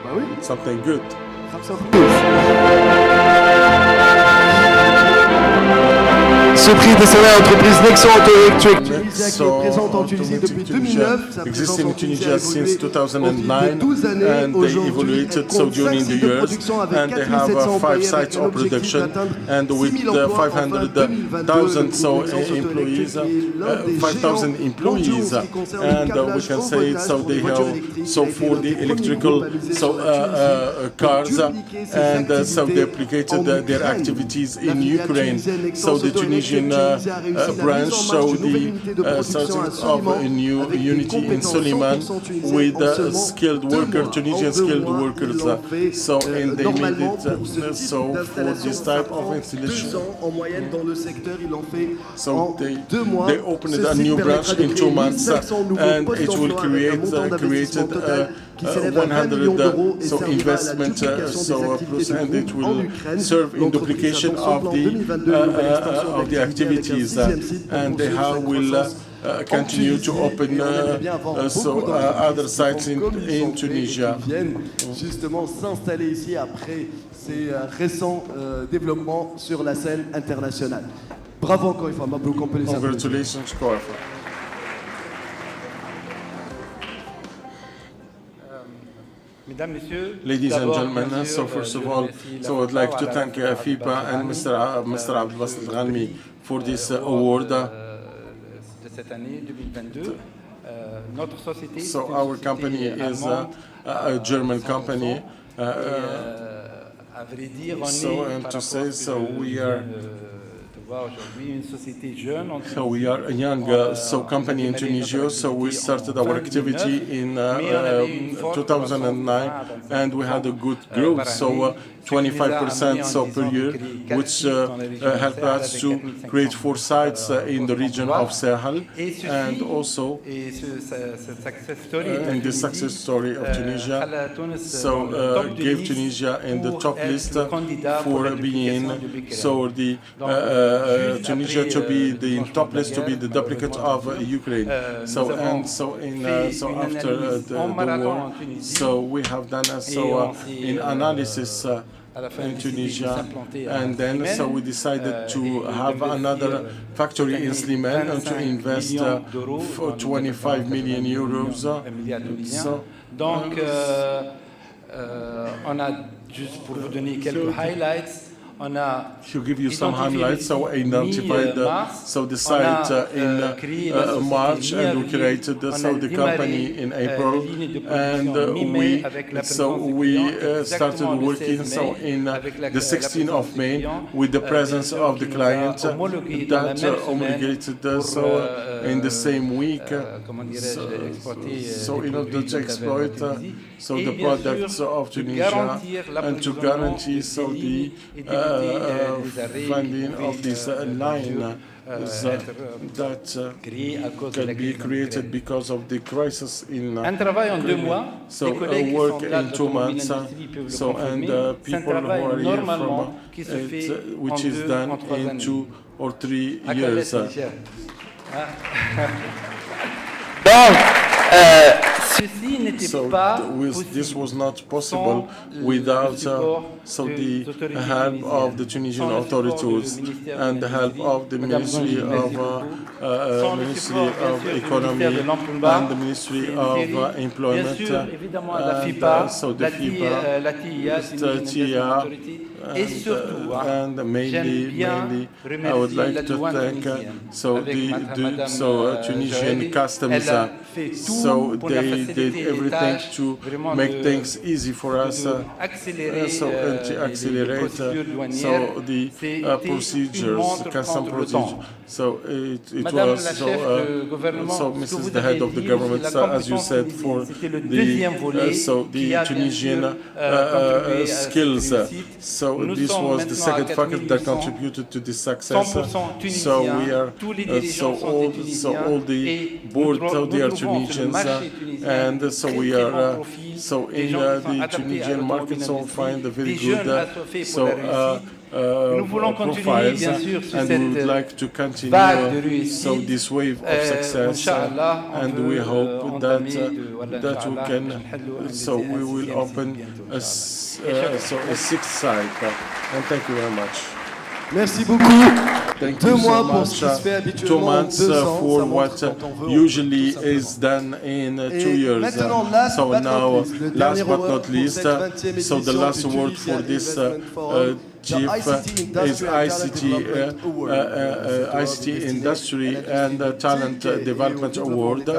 Bah oui. Something good. Ce prix décerné à l'entreprise Nexans Auto Electric Tunisia qui est présente en Tunisie depuis 2009. Existing in Tunisia since 2009, and they evaluated during the years, and they have 5 sites of production, and with 500,000 employees, 5,000 employees, and we can say they have for the electrical cars, and they replicated their activities in Ukraine. So the Tunisian branch showed the starting of a new unity in Suleiman with Tunisian skilled workers. And they made it for this type of installation. They opened a new branch in 2 months, and it will created 100 investment plus, and it will serve in duplication of the activities, and they will continue to open other sites in Tunisia. Justement s'installer ici après ces récents développements sur la scène internationale. Bravo encore une fois, Mabrouk, on peut les applaudir. Congratulations, Koifa. Ladies and gentlemen, first of all, I'd like to thank FIPA and Mr. Abdel Basit Ghalmi for this award. So our company is a German company. And to say we are So we are a young company in Tunisia. So we started our activity in 2009, and we had a good growth. So 25% so per year, which helped us to create 4 sites in the region of Sahel, and also in the success story of Tunisia. So gave Tunisia in the top list for being the Tunisia to be the top list to be the duplicate of Ukraine. So after the war, so we have done in analysis in Tunisia, and then so we decided to have another factory in Slimane and to invest for 25 million euros. So, donc, on a, juste pour vous donner quelques highlights, to give you some highlights, so I identified the site in March, and we created the company in April, and we started working in the 16th of May with the presence of the client that homologated in the same week, so in order to exploit the products of Tunisia and to guarantee the funding of this line that can be created because of the crisis in so work in 2 months, and people who are here from which is done in 2 or 3 years. This was not possible without the help of the Tunisian authorities and the help of the Ministry of Economy and the Ministry of Employment, so the FIBA, the TIA, and mainly I would like to thank Tunisian customs. So they did everything to make things easy for us, to accelerate the procedures, custom procedures. So it was Mrs. the head of the government, as you said, for the Tunisian skills. So this was the second factor that contributed to this success. So we are all the board, they are Tunisians, and so we are in the Tunisian market, so we find a very good profiles, and we would like to continue this wave of success, and we hope that we can. So we will open a 6th site, and thank you very much. Merci beaucoup. 2 mois pour ce qui se fait habituellement 2 ans. For what usually is done in 2 years. So now, last but not least, so the last award for this chief is ICT Industry and Talent Development Award.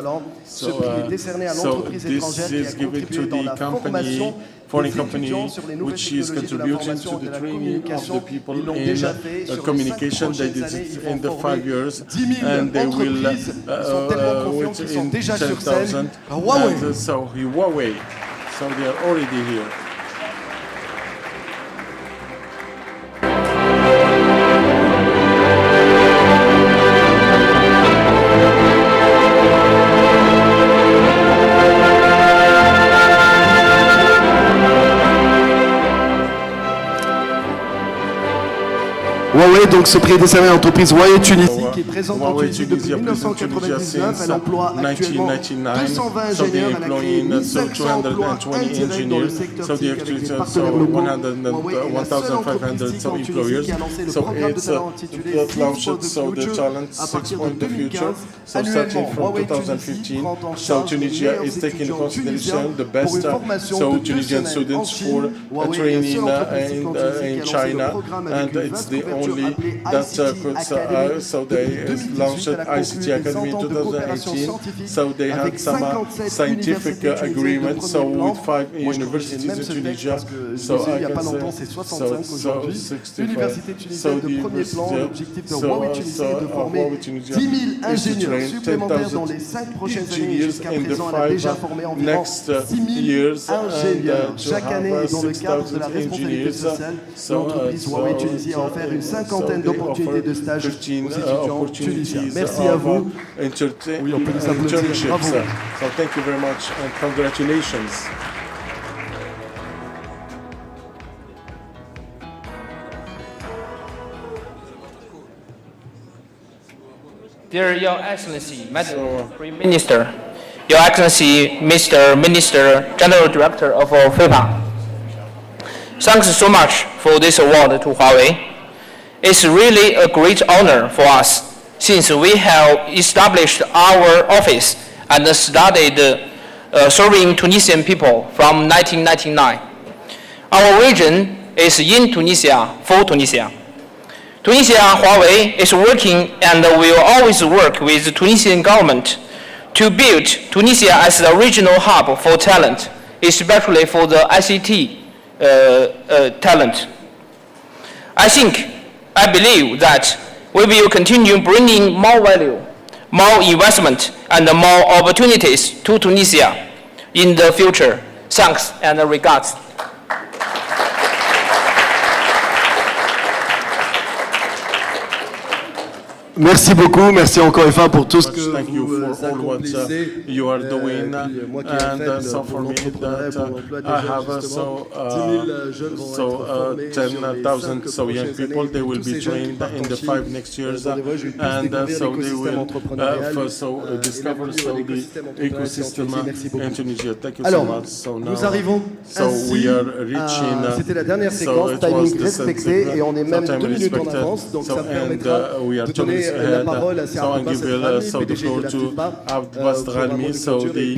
So this is given to the company, foreign company, which is contributing to the training of the people in communication. They did it in the 5 years, and they will wait in 10,000. So Huawei, so they are already here. Huawei, donc ce prix est décerné à l'entreprise Huawei Tunisie qui est présente en Tunisie depuis 1999. Elle emploie actuellement 220 ingénieurs, elle a créé 1500 emplois indirects dans le secteur civil avec des partenaires locaux. Huawei est la seule entreprise en Tunisie qui a lancé le programme de talent intitulé Skills for the Future à partir de 2015. Annuellement, Huawei Tunisie prend en charge les meilleurs étudiants tunisiens pour une formation de 2 semaines en Chine. Huawei est la seule entreprise en Tunisie qui a lancé le programme avec 20 only that could, so they launched ICT Academy in 2018. So they had some scientific agreement. So with 5 universities in Tunisia. So I can say, so 65. So the university, so Huawei Tunisia is to train 10,000 engineers in the 5 next years and to have 6,000 engineers. So Huawei Tunisie a offert une cinquantaine d'opportunités de stage aux étudiants tunisiens. Merci à vous. Oui, on peut nous applaudir. Bravo. So thank you very much and congratulations. Dear Your Excellency, Madam Prime Minister, Your Excellency, Mr. Minister, General Director of FIFA. Thanks so much for this award to Huawei. It's really a great honor for us since we have established our office and started serving Tunisian people from 1999. Our region is in Tunisia for Tunisia. Tunisia Huawei is working and will always work with the Tunisian government to build Tunisia as a regional hub for talent, especially for the ICT talent. I believe that we will continue bringing more value, more investment, and more opportunities to Tunisia in the future. Thanks and regards. Merci beaucoup, merci encore une fois pour tout ce que vous accomplissez. You are doing, and so for me that I have 10,000 so young people. They will be trained in the 5 next years, and so they will discover the ecosystem in Tunisia. Thank you so much. So now, nous arrivons we are reaching. C'était la dernière séquence, timing respecté, et on est même 2 minutes en avance, donc ça me permettra de donner la parole à so I give the floor to Abbas Ghalmi, so the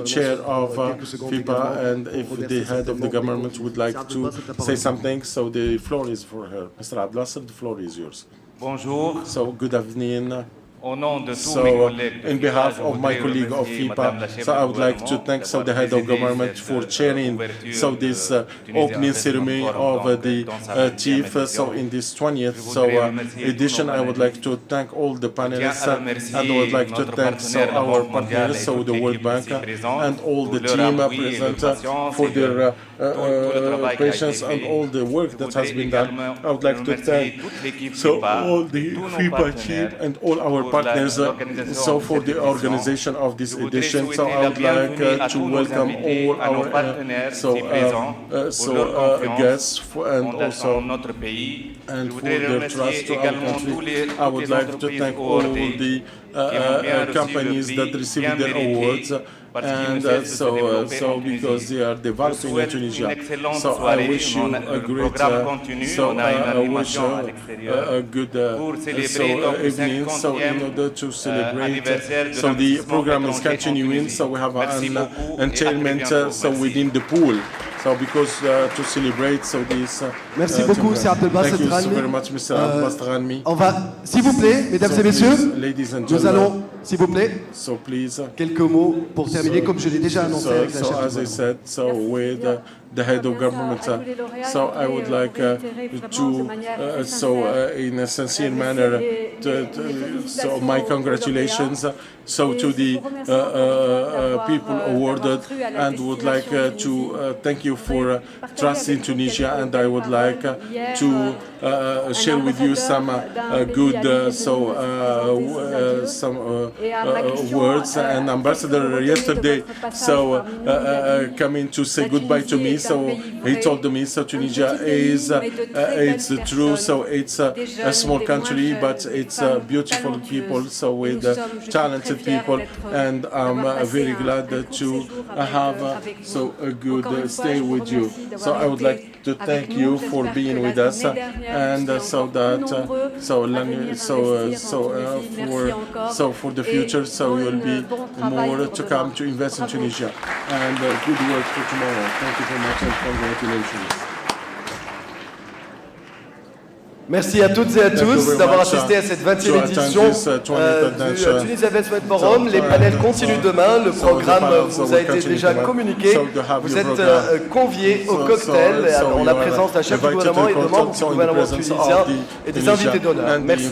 chair of FIPA, and if the head of the government would like to say something, so the floor is for her. Mr. Abbas, the floor is yours. Bonjour. So good evening. So, in behalf of my colleague of FIPA, so I would like to thank the head of government for chairing this opening ceremony of the TIF. So in this 20th edition, I would like to thank all the panelists, and I would like to thank our partners, so the World Bank, and all the team present for their patience and all the work that has been done. I would like to thank all the FIPA team and all our partners for the organization of this edition. So I would like to welcome all our guests and also and for their trust to our country. I would like to thank all the companies that received their awards. And so because they are developing in Tunisia. So I wish you a great, I wish a good evening. So in order to celebrate, so the program is continuing. So we have an entertainment within the pool. So because to celebrate, so this. Merci beaucoup, Mr. Abdelbas Thank you so very much, Mr. Abbas Ghalmi. On va, s'il vous plaît, mesdames et messieurs, nous allons, s'il vous plaît, quelques mots pour terminer, comme je l'ai déjà annoncé avec la chef. As I said, so with the head of government, so I would like to, in a sincere manner, so my congratulations, so to the people awarded, and would like to thank you for trust in Tunisia, and I would like to share with you some good words. And Ambassador yesterday coming to say goodbye to me, so he told me Tunisia is it's true, so it's a small country, but it's beautiful people, so with talented people, and I'm very glad to have a good stay with you. So I would like to thank you for being with us, and for the future, so you'll be more to come to invest in Tunisia, and good work for tomorrow. Thank you very much and congratulations. Merci à toutes et à tous d'avoir assisté à cette 20e édition du Tunis Investment Forum. Les panels continuent demain. Le programme vous a été déjà communiqué. Vous êtes conviés au cocktail en la présence d'un chef du gouvernement et de membres du gouvernement tunisien et des invités d'honneur. Merci.